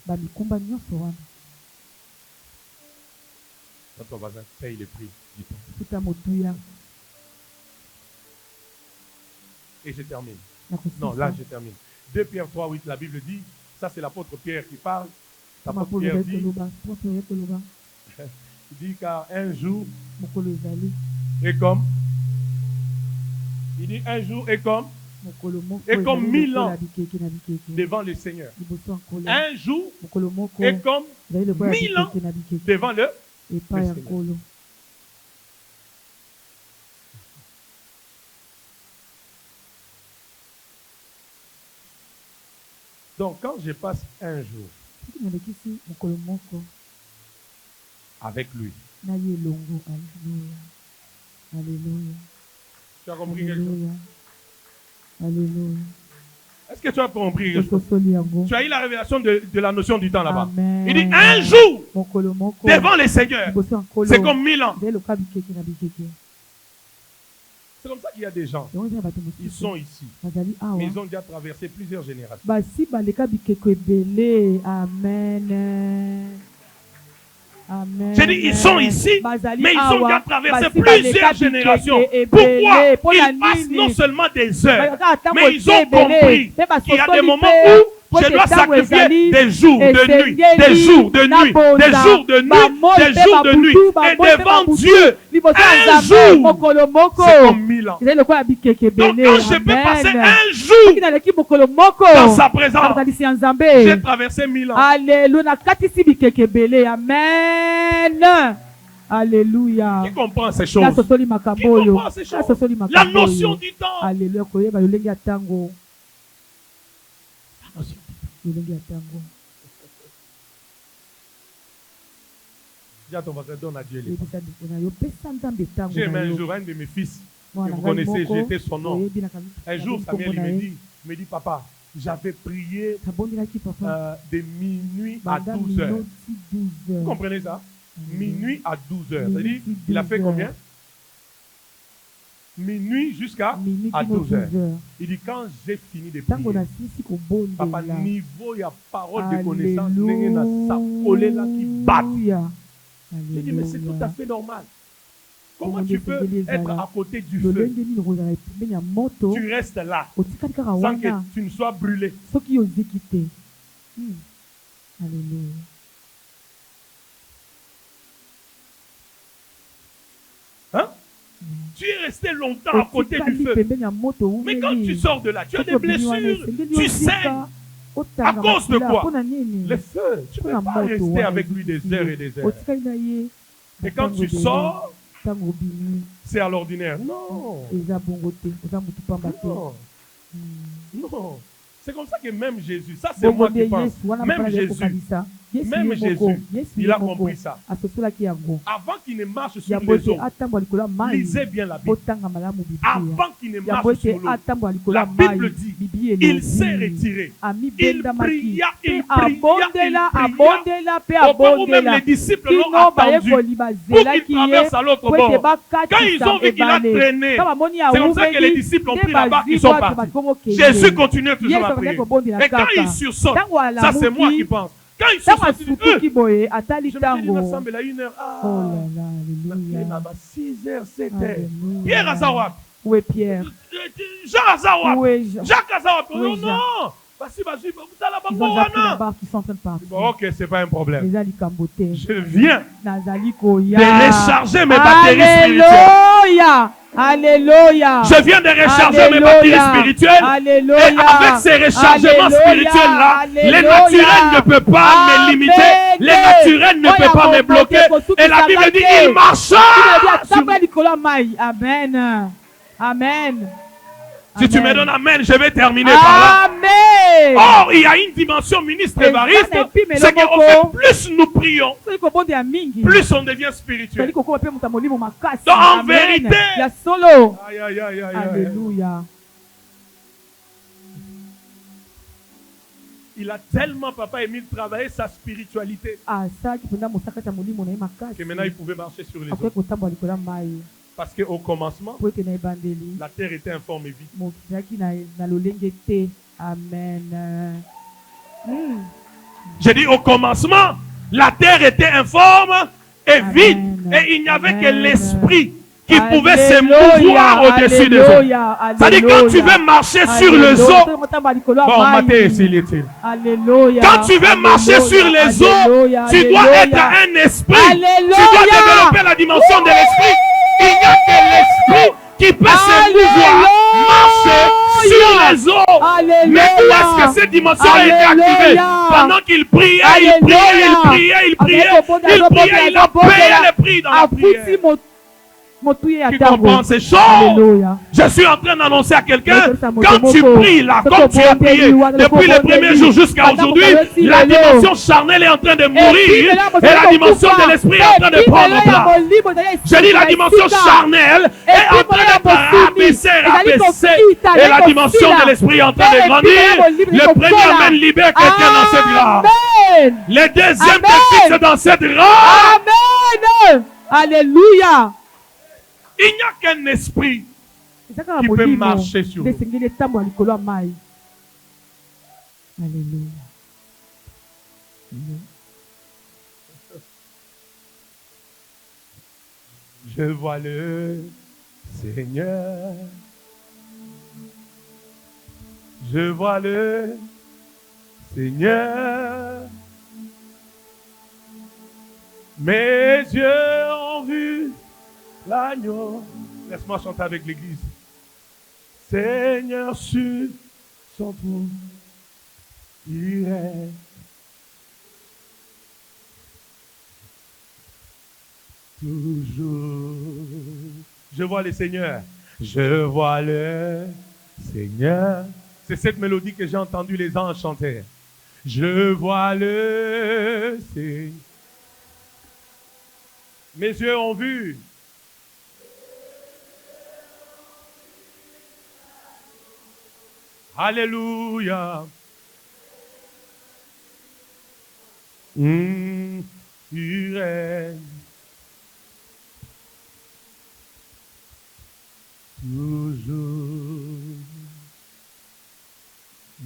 S2: bamikumba nyonso wana
S1: Quand ton voisin paye le prix du temps.
S2: futa motuya
S1: Et je termine.
S2: na
S1: Non, là,
S2: kosisa
S1: je termine. 2 Pierre 3, 8, la Bible dit, ça c'est l'apôtre Pierre qui parle.
S2: kama
S1: L'apôtre
S2: polo
S1: Pierre
S2: ezali
S1: dit,
S2: koloba kama polo ezali koloba
S1: il dit car un jour
S2: mokolo ezali
S1: est comme, il dit un jour est comme
S2: mokolo moko
S1: Et comme
S2: ezali
S1: 1000
S2: lokola
S1: ans
S2: bikeke na bikeke
S1: devant le Seigneur.
S2: liboso ya nkolo
S1: Un jour
S2: mokolo moko
S1: est comme
S2: ezali lokola
S1: 1000 ans
S2: bikeke na bikeke
S1: devant le.
S2: epai ya
S1: le Seigneur.
S2: nkolo.
S1: Donc quand je passe un jour
S2: soki nalekisi mokolo moko
S1: avec lui,
S2: na ye elongo. Alleluya, alleluya,
S1: tu as compris quelque chose?
S2: alleluya, alleluya.
S1: Est-ce que tu as compris quelque chose?
S2: tososoli yango.
S1: Tu as eu la révélation de la notion du temps là-bas.
S2: Amen.
S1: Il dit un jour
S2: mokolo moko
S1: devant le Seigneur,
S2: liboso ya nkolo
S1: c'est comme 1000 ans.
S2: ezali lokola bikeke na bikeke.
S1: C'est comme ça qu'il y a des gens,
S2: yango eza na bato
S1: ils
S2: mosusu
S1: sont ici,
S2: bazali awa
S1: mais ils ont déjà traversé plusieurs générations.
S2: basi baleka bikeko ebele. Amen. Amen.
S1: J'ai dit, ils sont ici,
S2: Bazali
S1: mais ils ont
S2: awa,
S1: déjà traversé
S2: basi
S1: plusieurs
S2: baleka
S1: générations.
S2: bikeke ebele.
S1: Pourquoi?
S2: Mpo na
S1: Ils passent
S2: nini?
S1: non seulement des heures,
S2: Baleka ntango
S1: mais ils ont
S2: ebele.
S1: compris
S2: Mpe basosoli
S1: qu'il y a des moments
S2: mpe,
S1: où je
S2: po
S1: dois
S2: te ntango
S1: sacrifier
S2: ezali
S1: des jours de nuit, des jours de
S2: na
S1: nuit,
S2: bonza,
S1: des jours de nuit,
S2: bamoi
S1: des
S2: mpe
S1: jours de nuit.
S2: babutu,
S1: Et
S2: bamoi mpe
S1: devant
S2: babutu,
S1: Dieu,
S2: liboso ya
S1: un
S2: Nzambe,
S1: jour,
S2: mokolo moko
S1: c'est comme 1000 ans.
S2: ezali lokola bikeke
S1: Donc
S2: ebele.
S1: quand je peux passer
S2: Amen.
S1: un
S2: Soki
S1: jour
S2: naleki mokolo moko
S1: dans sa présence,
S2: bazalisi ya
S1: j'ai
S2: Nzambe.
S1: traversé 1000 ans.
S2: Alléluia, nakatisi bikeke ebele. Amen. Alléluia.
S1: Qui comprend ces choses?
S2: Nasosoli
S1: Qui
S2: makambo oyo.
S1: comprend ces choses?
S2: Nasosoli
S1: La
S2: makambo
S1: notion
S2: oyo.
S1: du temps.
S2: Alléluia, koyeba lolenge ya ntango.
S1: La notion du temps.
S2: Lolenge ya ntango.
S1: Dis à ton voisin, donne à Dieu les temps.
S2: Yebisa ndeko na yo, pesa Nzambe ntango
S1: J'ai
S2: na
S1: aimé un
S2: yo.
S1: jour un de mes fils, que
S2: Mwana
S1: vous
S2: ngai
S1: connaissez,
S2: moko,
S1: j'étais son nom.
S2: oyebi na
S1: Un jour, Samuel il me dit, papa, j'avais prié
S2: nabondelaki papa
S1: de minuit à
S2: banda
S1: 12 heures.
S2: minoti 12
S1: Vous
S2: heures.
S1: comprenez ça? Minuit à 12 heures.
S2: Minuit,
S1: C'est-à-dire, il a fait
S2: 12
S1: combien? Minuit jusqu'à
S2: Minute
S1: à
S2: kino
S1: 12 heures.
S2: 12 heures.
S1: Il dit, quand j'ai fini de
S2: Ntango
S1: prier,
S2: nasilisi
S1: papa,
S2: kobondela.
S1: niveau, il y a parole de connaissance, ndenge na sapolé là qui bat.
S2: Alléluia.
S1: J'ai dit, mais c'est tout à fait normal. Comment tu peux être à côté du feu?
S2: lolenge nini kozala pembeni ya moto
S1: Tu restes là,
S2: otikali kaka
S1: sans que
S2: wana
S1: tu ne sois brûlé.
S2: soki oziki te. Alléluia.
S1: Hein? Tu es resté longtemps à côté du
S2: Otikali
S1: feu.
S2: pembeni ya moto
S1: Mais quand tu sors de là, tu as
S2: Soki
S1: des
S2: obimi wana,
S1: blessures,
S2: esengeli
S1: tu
S2: ozika,
S1: saignes.
S2: otanga
S1: À cause de
S2: makila,
S1: quoi?
S2: mpona nini?
S1: Le feu, tu ne
S2: Mpona
S1: peux pas
S2: moto
S1: rester
S2: wana
S1: avec lui des
S2: eziki
S1: heures
S2: ye.
S1: et des heures.
S2: Otikali na ye
S1: Et quand
S2: ntango
S1: tu
S2: ebele,
S1: sors,
S2: ntango obimi
S1: c'est à l'ordinaire. Non,
S2: eza bongo te, oza motu pamba te.
S1: non, non. C'est comme ça que même Jésus, ça c'est
S2: Bongo
S1: moi
S2: nde
S1: qui pense,
S2: Yesu wana
S1: même
S2: mopala
S1: Jésus,
S2: kokanisa
S1: Même Jésus, il a compris ça. Avant qu'il ne marche sur les eaux, lisez bien la Bible. Avant qu'il ne marche sur l'eau, la Bible dit, il s'est retiré. Il pria, il pria. Au point où même les disciples l'ont attendu pour qu'il traverse à l'autre bord. Quand ils ont vu qu'il a traîné, c'est comme ça que les disciples ont pris la barque, ils sont partis. Jésus continuait toujours à prier. Et quand il sursaute, ça c'est moi qui pense. Quand il sursaute, je me dis, il ressemble à 1h. Ah, 6h, 7h. Pierre Azawak.
S2: Où est Pierre?
S1: Jean Azawak.
S2: Où est Jean?
S1: Jacques Azawak.
S2: Non.
S1: Ils ont
S2: pris la barque, ils sont en train de partir.
S1: Bon, ok, c'est pas un problème.
S2: Je
S1: viens de recharger mes batteries spirituelles.
S2: Alléluia. Alléluia.
S1: Je viens de recharger mes batteries spirituelles.
S2: Alléluia.
S1: Et avec ces rechargements spirituels-là, les naturels ne peuvent pas me limiter. Les naturels ne peuvent pas me bloquer. Et la Bible dit, il marcha.
S2: Amen. Amen.
S1: Si tu me donnes amen, je vais terminer par là.
S2: Amen.
S1: Or, il y a une dimension ministre évariste. C'est qu'en fait, plus nous prions, plus on devient spirituel. Donc, en vérité,
S2: Alléluia.
S1: Il a tellement, Papa Émile, travaillé sa spiritualité que maintenant il pouvait marcher sur les eaux. Parce qu'au commencement, la terre était informe et vide.
S2: Amen.
S1: J'ai dit au commencement, la terre était informe et vide. Et il n'y avait que l'esprit qui pouvait se mouvoir au-dessus des eaux. C'est-à-dire quand tu veux marcher sur les eaux, bon, Matthieu, s'il est-il. Quand tu veux marcher sur les eaux, tu dois être un esprit. Tu dois développer la dimension de l'esprit. Il n'y a que l'esprit qui peut se mouvoir, marcher sur les eaux. Mais où est-ce que cette dimension a été activée? Pendant qu'il priait, il a payé le prix dans la prière. Tu comprends ces choses? Je suis en train d'annoncer à quelqu'un, quand tu pries là, comme tu as prié depuis le premier jour jusqu'à aujourd'hui, la dimension charnelle est en train de mourir et la dimension de l'esprit est en train de prendre place. Je dis la dimension charnelle est en train d'être rabaissée et la dimension de l'esprit est en train de grandir. Le premier amen libère quelqu'un dans cette grâce. Le deuxième te fixe dans cette grâce.
S2: Amen. Alléluia.
S1: Il n'y a qu'un esprit qui peut marcher sur l'eau.
S2: Alléluia.
S1: Je vois le Seigneur. Je vois le Seigneur. Mes yeux ont vu l'agneau. Laisse-moi chanter avec l'église. Seigneur sur son trône, il règne. Toujours. Je vois le Seigneur. Je vois le Seigneur. C'est cette mélodie que j'ai entendue les anges chanter. Je vois le Seigneur. Mes yeux ont vu. Alléluia. Il règne. Toujours.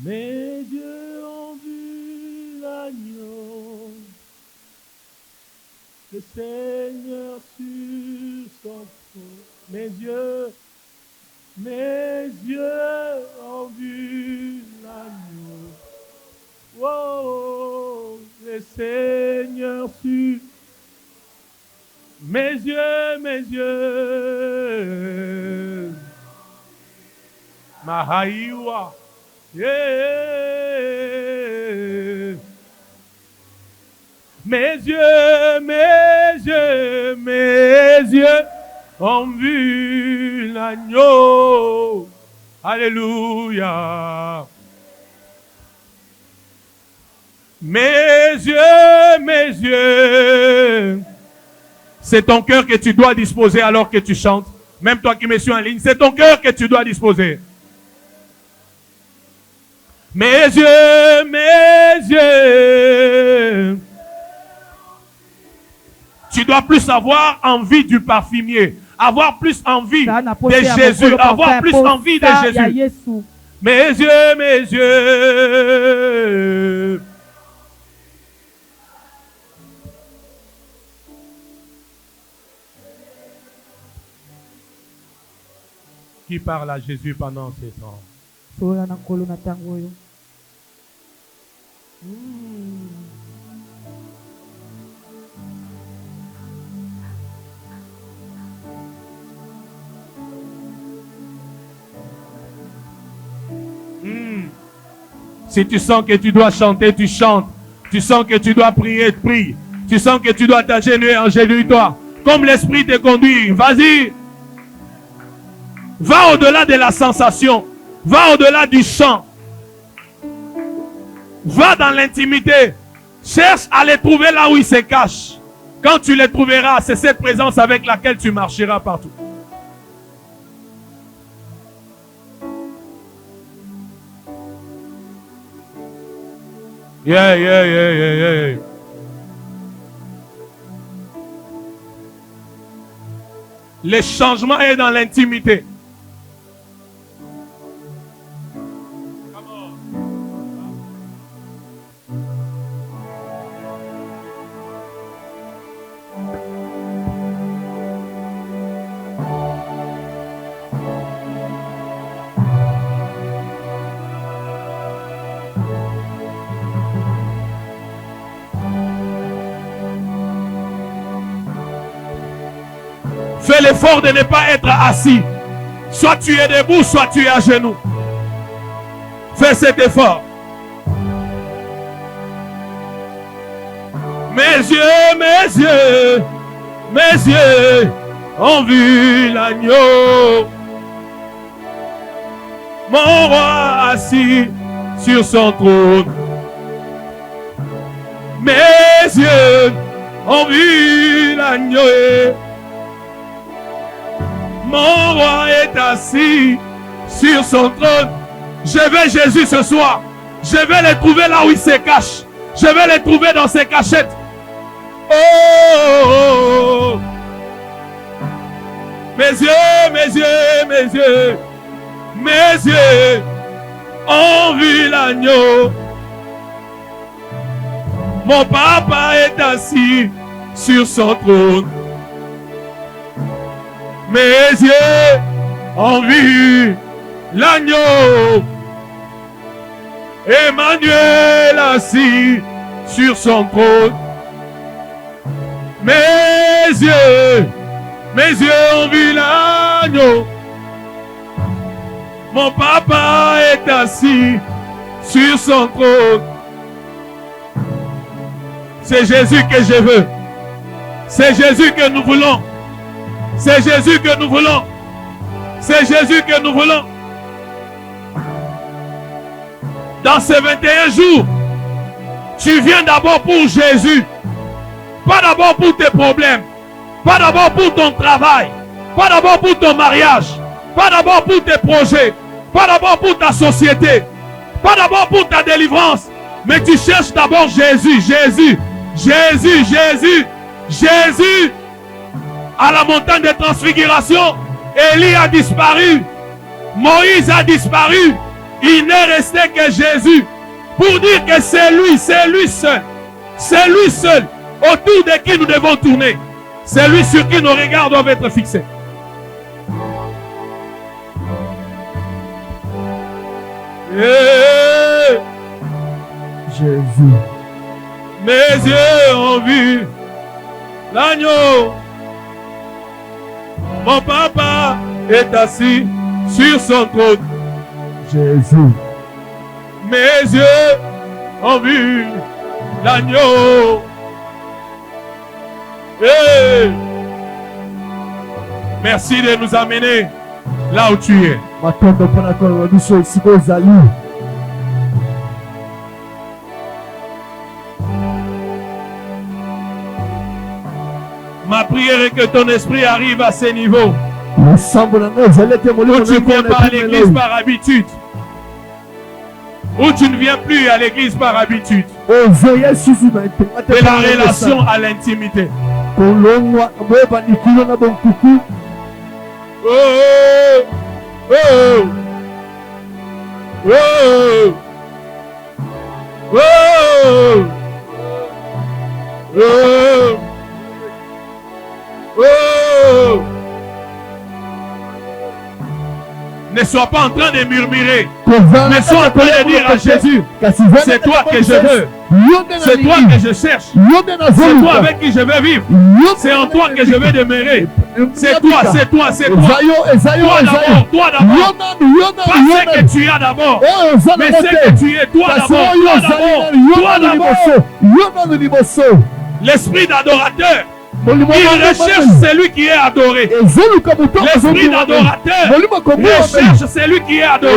S1: Mes yeux ont vu l'agneau. Le Seigneur sur son trône. Mes yeux ont vu l'agneau. Oh, le Seigneur sur. Mes yeux. Mahaïwa. Yeah. Mes yeux ont vu l'agneau. Alléluia. Mes yeux mes yeux. C'est ton cœur que tu dois disposer alors que tu chantes. Même toi qui me suis en ligne, c'est ton cœur que tu dois disposer. Mes yeux, mes yeux. Tu dois plus avoir envie du parfumier, avoir plus envie de Jésus, avoir plus envie de Jésus. Mes yeux, mes yeux. Qui parle à Jésus pendant ces temps? Si tu sens que tu dois chanter, tu chantes. Tu sens que tu dois prier, prie. Tu sens que tu dois t'agenouiller, agenouille-toi. Comme l'Esprit te conduit, vas-y. Va au-delà de la sensation. Va au-delà du chant. Va dans l'intimité. Cherche à les trouver là où ils se cachent. Quand tu les trouveras, c'est cette présence avec laquelle tu marcheras partout. Yeah, yeah, yeah, yeah, yeah. Le changement est dans l'intimité. Fais l'effort de ne pas être assis. Soit tu es debout, soit tu es à genoux. Fais cet effort. Mes yeux, mes yeux, mes yeux ont vu l'agneau. Mon roi assis sur son trône. Mes yeux ont vu l'agneau. Mon roi est assis sur son trône. Je vais Jésus ce soir. Je vais le trouver là où il se cache. Je vais le trouver dans ses cachettes. Oh, oh, oh. Mes yeux, mes yeux, mes yeux, mes yeux ont vu l'agneau. Mon papa est assis sur son trône. Mes yeux ont vu l'agneau. Emmanuel assis sur son trône. Mes yeux ont vu l'agneau. Mon papa est assis sur son trône. C'est Jésus que je veux. C'est Jésus que nous voulons. C'est Jésus que nous voulons. C'est Jésus que nous voulons. Dans ces 21 jours, tu viens d'abord pour Jésus. Pas d'abord pour tes problèmes. Pas d'abord pour ton travail. Pas d'abord pour ton mariage. Pas d'abord pour tes projets. Pas d'abord pour ta société. Pas d'abord pour ta délivrance. Mais tu cherches d'abord Jésus. Jésus. Jésus. Jésus. Jésus. À la montagne de transfiguration, Élie a disparu. Moïse a disparu. Il n'est resté que Jésus. Pour dire que c'est lui seul. C'est lui seul autour de qui nous devons tourner. C'est lui sur qui nos regards doivent être fixés. Et
S3: Jésus.
S1: Mes yeux ont vu l'agneau. Mon papa est assis sur son trône.
S3: Jésus.
S1: Mes yeux ont vu l'agneau. Hey. Merci de nous amener là où tu es. Ma prière est que ton esprit arrive à ces niveaux. Où
S3: Où
S1: tu viens pas à l'église par habitude. Où tu ne viens plus à l'église par habitude. Et la relation à l'intimité. Oh, oh, oh, oh, oh, oh, oh. Ne sois pas en train de murmurer, mais sois en train de dire à Jésus, c'est toi que je veux, c'est toi que je cherche, c'est toi avec qui je veux vivre, c'est en toi que je veux demeurer, c'est toi, c'est toi, c'est toi, toi d'abord, pas ce que tu as d'abord, mais ce que tu es, toi d'abord, toi d'abord. L'esprit d'adorateur, il recherche celui qui est adoré. L'esprit d'adorateur recherche celui qui est adoré.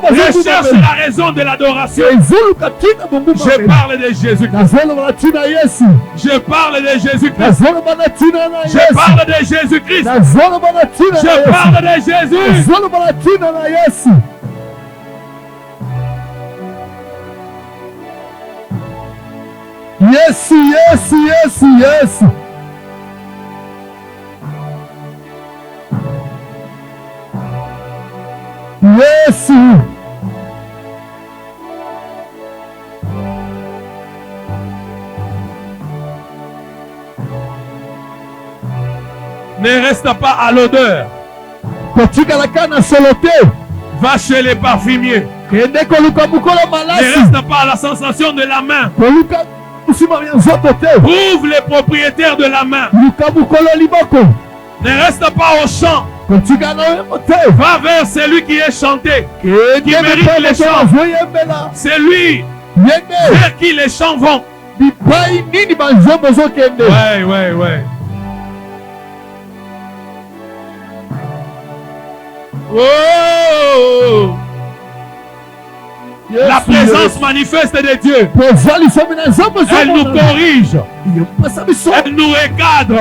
S1: Recherche la raison de l'adoration. Je parle de Jésus-Christ. Je parle de Jésus-Christ. Je parle de Jésus-Christ. Je parle de Jésus.
S3: Yes, yes, yes, yes. Yes.
S1: Ne reste pas à l'odeur. Va chez les parfumiers. Ne reste pas à la sensation de la main. Trouve les propriétaires de la main. Ne reste pas au chant. Va vers celui qui est chanté, qui mérite les chants. C'est lui vers qui les chants vont. Ouais, ouais, ouais. Oh! La présence manifeste de Dieu. Elle nous corrige. Elle nous recadre.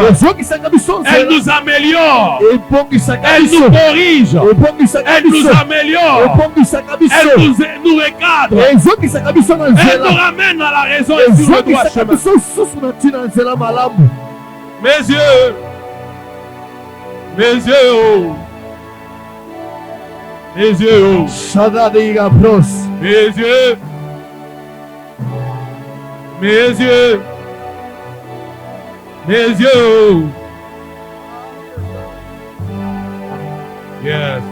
S1: Elle nous améliore. Elle nous corrige. Elle nous améliore. Elle nous recadre. Elle nous ramène à la raison et sur le droit chemin. Mes yeux. Mes yeux. Oh. Mes yeux. Oh. Mes yeux. Mes yeux. Mes yeux. Yes.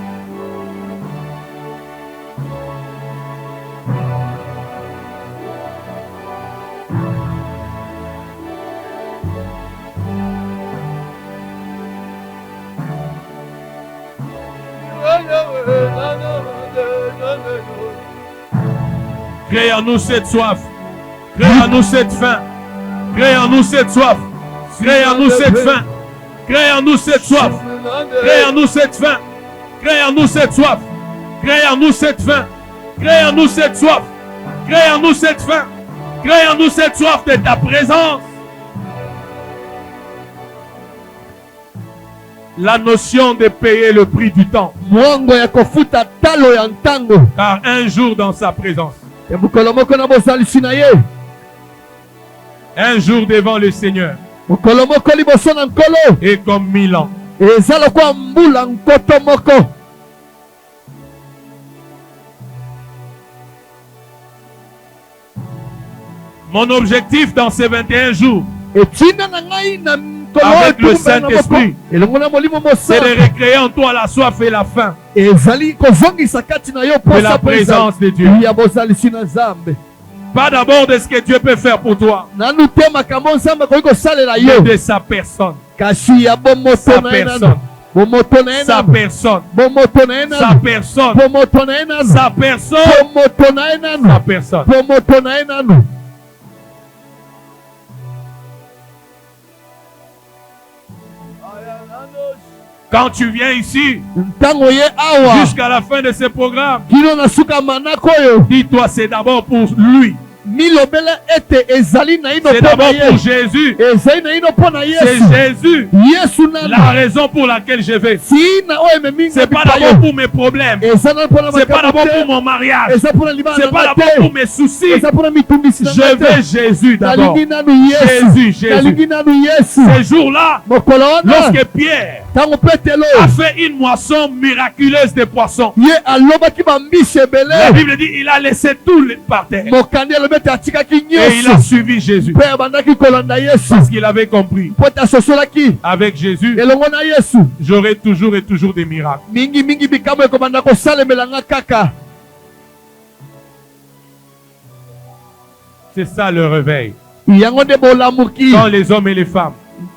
S1: Crée en nous cette soif. Crée en nous cette faim. Crée en nous cette soif. Crée en nous cette faim. Crée en nous cette soif. Crée en nous cette faim. Crée en nous cette soif. Crée en nous cette faim. Crée en nous cette soif. Crée en nous cette faim. Crée en nous cette soif de ta présence. La notion de payer le prix du temps. Car un jour dans sa présence. Un jour devant le Seigneur et comme 1000 ans. Mon objectif dans ces 21 jours avec le Saint-Esprit, c'est de recréer en toi la soif et la faim de la présence de Dieu. Pas d'abord de ce que Dieu peut faire pour toi, mais de sa personne. Sa personne. Sa personne. Sa personne. Sa personne. Sa personne. Quand tu viens ici, jusqu'à la fin de ce programme, dis-toi c'est d'abord pour lui.
S3: milobela ete ezali na ino
S1: C'est d'abord
S3: pona
S1: pour
S3: ye
S1: Jésus.
S3: ezali na ino pona
S1: C'est
S3: Yesu
S1: Jésus
S3: Yesu
S1: la
S3: nana
S1: raison pour laquelle je vais.
S3: sina oyo ememinga
S1: C'est pas
S3: bipayo
S1: d'abord pour mes problèmes.
S3: eza na mpona
S1: C'est pas
S3: makambo
S1: d'abord
S3: te
S1: pour mon mariage.
S3: eza mpona libala
S1: C'est
S3: na
S1: pas
S3: nga
S1: d'abord pour
S3: te
S1: mes soucis.
S3: eza mpona mitumbisi na
S1: Je
S3: nga
S1: veux
S3: te
S1: Jésus d'abord.
S3: nalingi nanu Yesu
S1: Jésus.
S3: nalingi nanu Yesu
S1: Ces jours-là,
S3: mokolo wana
S1: lorsque Pierre
S3: ntango petelo
S1: a fait une moisson miraculeuse de poissons,
S3: ye alobaki bambisi
S1: la
S3: ebele
S1: Bible dit il a laissé tout par terre
S3: mokandi alobi ete atikaki
S1: et il a
S3: nyonso
S1: suivi Jésus
S3: mpe abandaki kolanda Yesu
S1: parce qu'il avait compris.
S3: mpo ete asosolaki
S1: Avec Jésus,
S3: elongo na Yesu
S1: j'aurai toujours et toujours des miracles.
S3: mingi bikambo ekobanda kosalemela nga kaka.
S1: C'est ça le réveil.
S3: yango nde bolamuki
S1: Quand les hommes et les femmes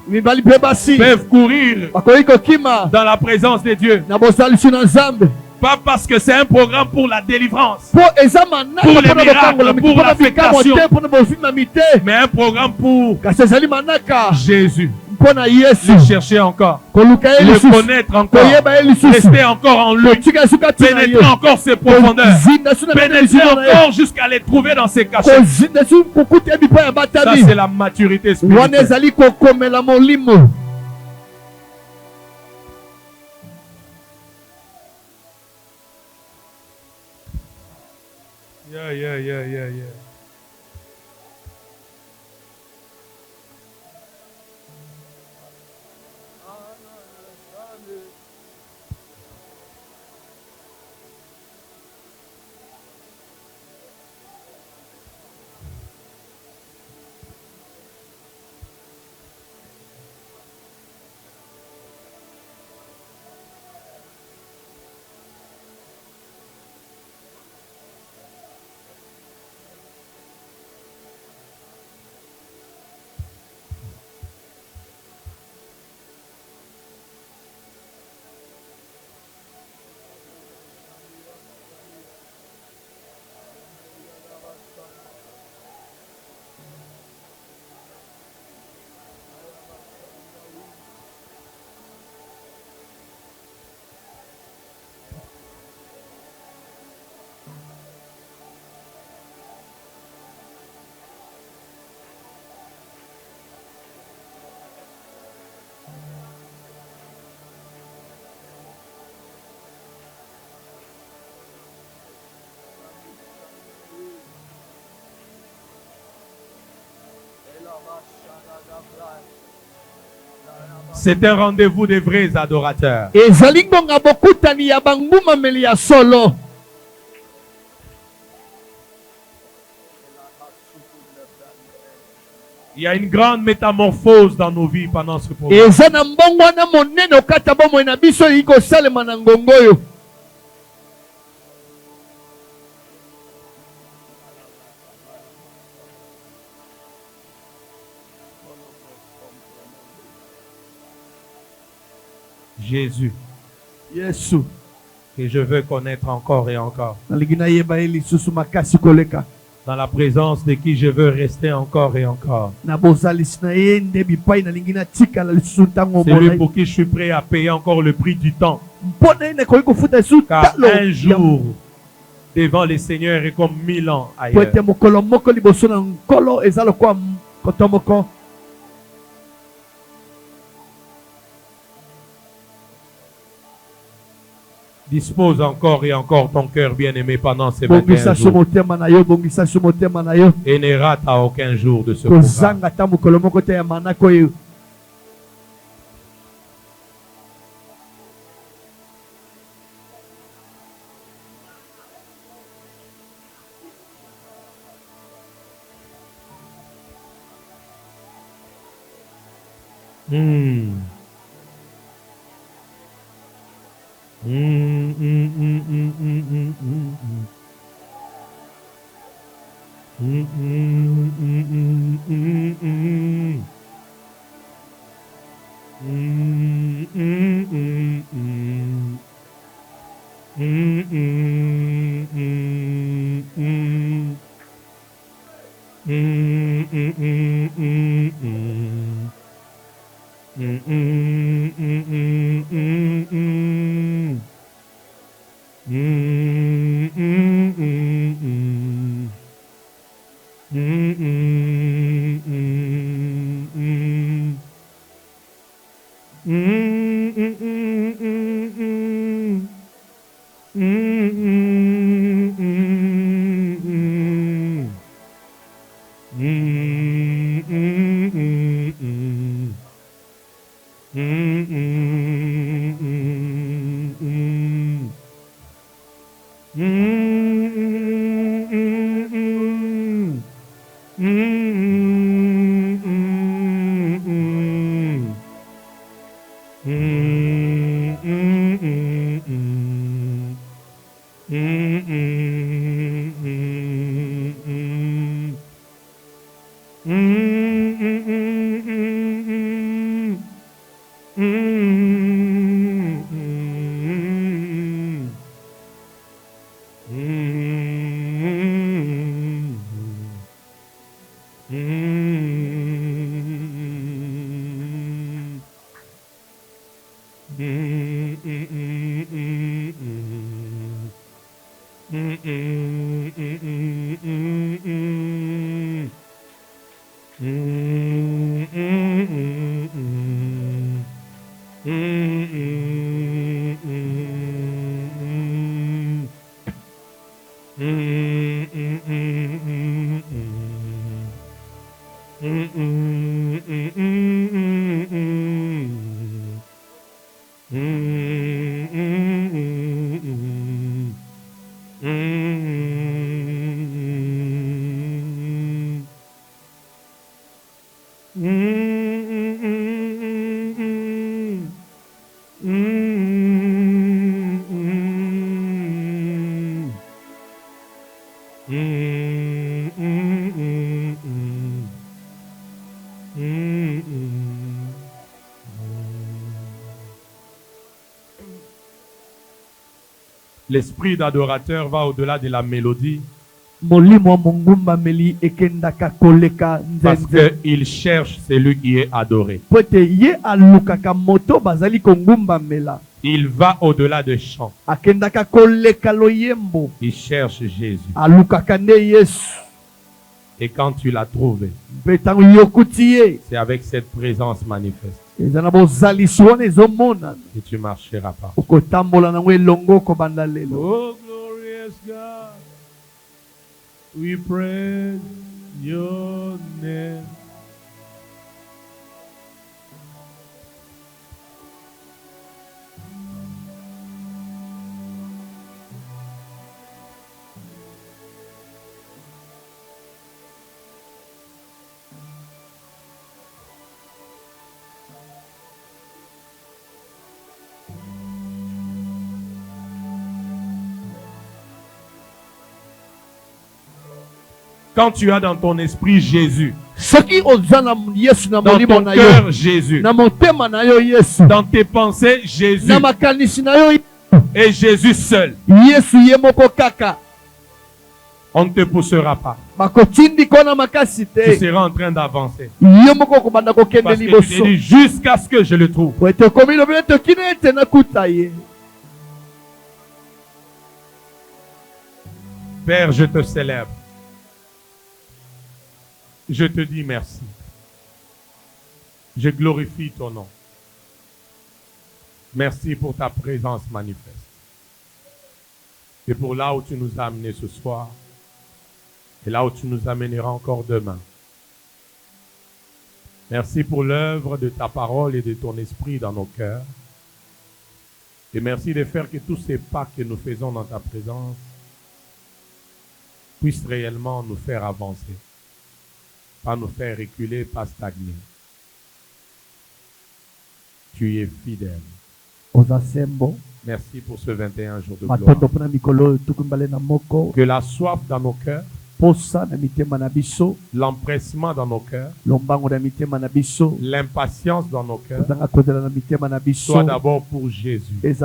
S3: mibali mpe basi
S1: peuvent courir
S3: bakoki kokima
S1: dans la présence de Dieu,
S3: na bozalisi na Nzambe
S1: pas parce que c'est un programme pour la délivrance,
S3: mpo eza manaka
S1: Pour les
S3: mpona bokangola
S1: miracles,
S3: miti
S1: pour
S3: mpona bikambo
S1: l'affectation.
S3: te mpona bofimami te
S1: mais un programme pour
S3: kasi ezali manaka
S1: Jésus.
S3: mpona Yesu
S1: Le chercher encore,
S3: koluka ye
S1: le
S3: lisusu
S1: connaître encore,
S3: koyeba ye lisusu
S1: rester encore en lui,
S3: kotika yesu kati na ye
S1: pénétrer encore ses profondeurs,
S3: kozinda su na
S1: pénétrer
S3: misino na ye
S1: encore jusqu'à les trouver dans ses cachets.
S3: kozinda su kokuta ye bipai ya
S1: Ça,
S3: batami
S1: c'est la maturité
S3: wana
S1: spirituelle.
S3: ezali kokomela molimo.
S1: Yeah. C'est un rendez-vous des vrais adorateurs.
S3: ezali ngonga bokutani ya bangumameli ya solo.
S1: Il y a une grande métamorphose dans nos vies pendant ce programme.
S3: eza na mbongo wana monene okata bomoi na biso eyiki kosalema na ngongo oyo.
S1: Jésus,
S3: Yesu
S1: que je veux connaître encore et encore.
S3: nalingi nayeba ye lisusu makasi koleka
S1: Dans la présence de qui je veux rester encore et encore.
S3: na bozalisi na ye nde bipai nalingi natikala lisusu ntango
S1: C'est lui
S3: omona
S1: pour qui je suis prêt à payer encore le prix du temps.
S3: mpona ye nakoki kofuta lisusu
S1: Car
S3: talo
S1: un jour devant les seigneurs est comme 1000 ans
S3: po
S1: ailleurs.
S3: ete mokolo moko liboso na nkolo eza lokola koto moko.
S1: Dispose encore et encore ton cœur bien-aimé pendant ces 21
S3: bongisa so
S1: jours.
S3: motema na yo bongisa so motema na yo
S1: Et ne rate à aucun jour de ce programme.
S3: kozanga ata mokolo moko te ya manako oyo.
S1: L'esprit d'adorateur va au-delà de la mélodie parce qu'il cherche celui qui est adoré. Il va au-delà de chant. Il cherche Jésus. Et quand tu l'as trouvé, c'est avec cette présence manifeste que tu marcheras pas. Oh, glorious God, we praise your name. Quand tu as dans ton esprit Jésus, dans ton cœur Jésus, dans tes pensées Jésus, et Jésus seul, on ne te poussera pas. Tu seras en train d'avancer. Parce que tu dis jusqu'à ce que je le trouve. Père, je te célèbre. Je te dis merci. Je glorifie ton nom. Merci pour ta présence manifeste. Et pour là où tu nous as amenés ce soir. Et là où tu nous amèneras encore demain. Merci pour l'œuvre de ta parole et de ton esprit dans nos cœurs. Et merci de faire que tous ces pas que nous faisons dans ta présence puissent réellement nous faire avancer. Pas nous faire reculer, pas stagner. Tu es fidèle. Merci pour ce 21 jours de gloire. Que la soif dans nos cœurs, l'empressement dans nos cœurs, l'impatience dans nos cœurs soit d'abord pour Jésus et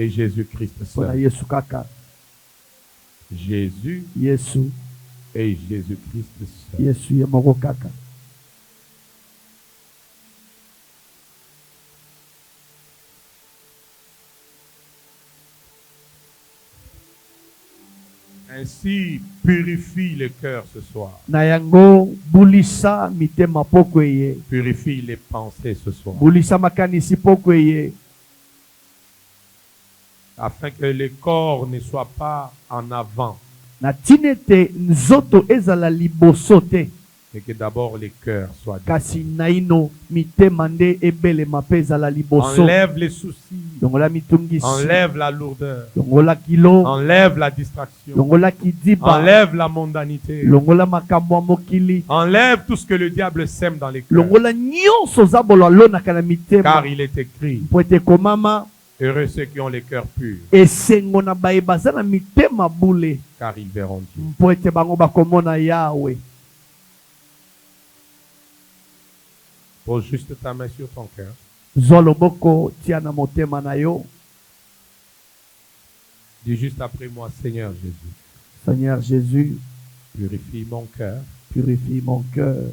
S1: Jésus-Christ seul. Jésus et Jésus-Christ seul. Un Ainsi, purifie le cœur ce soir.
S3: Na yango bulisa mitema poko eye.
S1: Purifie les pensées ce soir.
S3: Bulisa makanisi poko eye.
S1: Afin que le corps ne soit pas en avant.
S3: Na tinete nzoto ezala liboso te.
S1: Et que d'abord le cœur soit
S3: Kasi naino mitema nde ebele mape ezala liboso.
S1: Enlève les soucis.
S3: Longola mitungisi.
S1: Enlève la lourdeur.
S3: Longola kilo.
S1: Enlève la distraction.
S3: Longola kidiba.
S1: Enlève la mondanité.
S3: Longola makambo mokili.
S1: Enlève tout ce que le diable sème dans les cœurs.
S3: Longola nyonso zabolo alonaka na mitema.
S1: Car il est écrit,
S3: Poete komama.
S1: heureux ceux qui ont les cœurs purs,
S3: Esengo na bayebaza na mitema bule.
S1: car ils verront Dieu.
S3: Poete bango bakomona Yahweh.
S1: Pose juste ta main sur ton cœur.
S3: Zwa loboko tia na motema na yo.
S1: Dis juste après moi, Seigneur Jésus,
S3: Seigneur Jésus,
S1: purifie mon cœur,
S3: purifie mon cœur,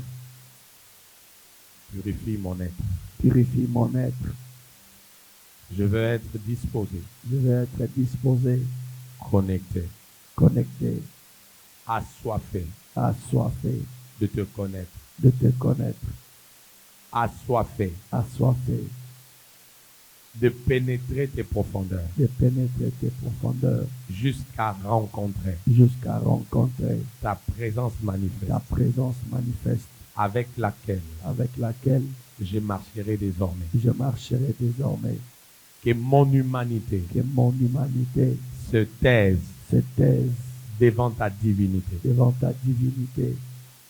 S1: purifie mon être.
S3: purifie mon être.
S1: Je veux être disposé,
S3: Je vais être disposé,
S1: connecté,
S3: connecté,
S1: assoiffé
S3: assoiffé
S1: de te connaître,
S3: de te connaître,
S1: assoiffé
S3: assoiffé
S1: de pénétrer tes profondeurs
S3: de pénétrer tes profondeurs
S1: jusqu'à rencontrer
S3: jusqu'à rencontrer
S1: ta présence manifeste
S3: ta présence manifeste
S1: avec laquelle
S3: avec laquelle
S1: je marcherai désormais.
S3: je marcherai désormais.
S1: Que mon humanité
S3: Que mon humanité
S1: se taise
S3: se taise
S1: devant ta divinité.
S3: devant ta divinité.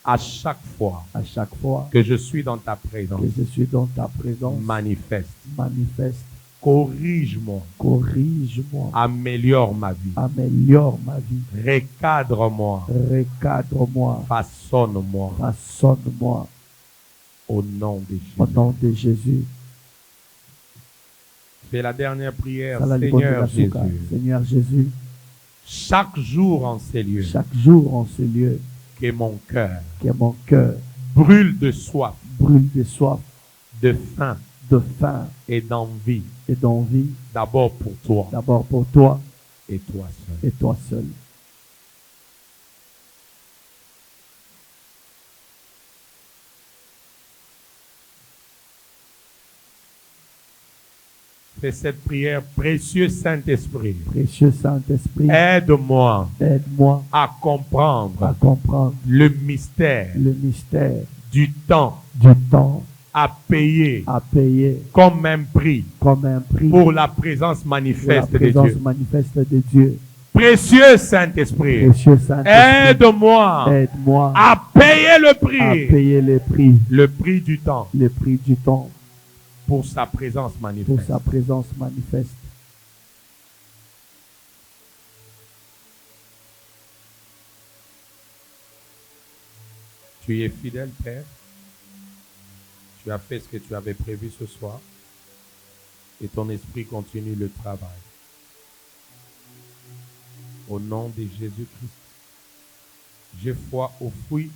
S1: À chaque fois
S3: À chaque fois
S1: que je suis dans ta présence,
S3: que je suis dans ta présence,
S1: manifeste,
S3: manifeste,
S1: corrige-moi,
S3: corrige-moi,
S1: améliore ma vie,
S3: améliore ma vie,
S1: recadre-moi,
S3: recadre-moi,
S1: façonne-moi
S3: façonne-moi
S1: au nom de
S3: au
S1: Jésus.
S3: nom de Jésus.
S1: Fais la dernière prière,
S3: Sala
S1: Seigneur
S3: libondela suka.
S1: Jésus.
S3: Seigneur Jésus,
S1: Chaque jour en ces lieux,
S3: chaque jour en ce lieu,
S1: que mon cœur
S3: que mon cœur
S1: brûle de soif,
S3: brûle de soif,
S1: de faim
S3: de faim
S1: et d'envie,
S3: et d'envie,
S1: d'abord pour toi
S3: d'abord pour toi
S1: et toi seul.
S3: et toi seul.
S1: Fais cette prière, précieux Saint-Esprit.
S3: Précieux Saint-Esprit,
S1: Aide-moi
S3: aide-moi
S1: à comprendre
S3: à comprendre
S1: le mystère
S3: le mystère
S1: du temps
S3: du temps
S1: à payer
S3: à payer
S1: comme un prix
S3: comme un prix
S1: pour la présence
S3: pour la
S1: manifeste de
S3: présence
S1: Dieu.
S3: manifeste de Dieu.
S1: Précieux Saint-Esprit,
S3: Précieux Saint-Esprit,
S1: aide-moi
S3: aide-moi
S1: à payer le
S3: à
S1: prix,
S3: payer
S1: le prix du temps
S3: le prix du temps
S1: pour sa présence
S3: pour
S1: manifeste.
S3: sa présence manifeste.
S1: Tu es fidèle, Père. Tu as fait ce que tu avais prévu ce soir. Et ton esprit continue le travail. Au nom de Jésus-Christ, j'ai foi aux fruits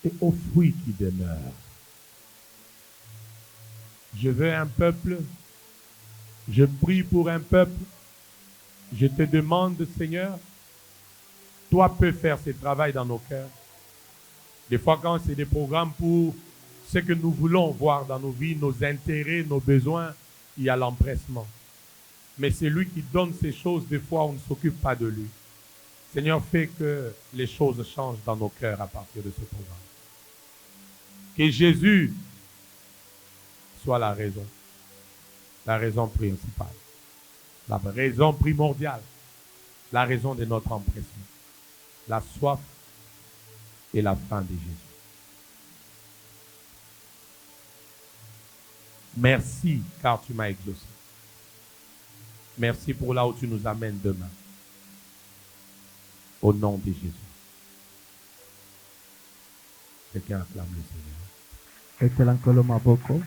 S1: et aux fruits qui demeurent. Je veux un peuple. Je prie pour un peuple. Je te demande, Seigneur, toi peux faire ce travail dans nos cœurs. Des fois, quand c'est des programmes pour ce que nous voulons voir dans nos vies, nos intérêts, nos besoins, il y a l'empressement. Mais c'est lui qui donne ces choses, des fois, on ne s'occupe pas de lui. Seigneur, fais que les choses changent dans nos cœurs à partir de ce programme. Que Jésus soit la raison principale, la raison primordiale, la raison de notre empressement, la soif et la faim de Jésus. Merci car tu m'as exaucé. Merci pour là où tu nous amènes demain. Au nom de Jésus. Quelqu'un acclame le Seigneur.
S3: Etela nkolo maboko.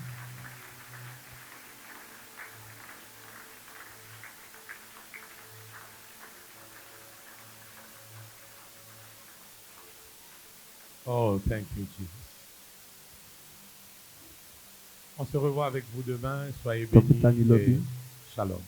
S1: Oh, thank you, Jesus. On se revoit avec vous demain. Soyez bénis
S3: Tokutani
S1: et
S3: lobi.
S1: shalom.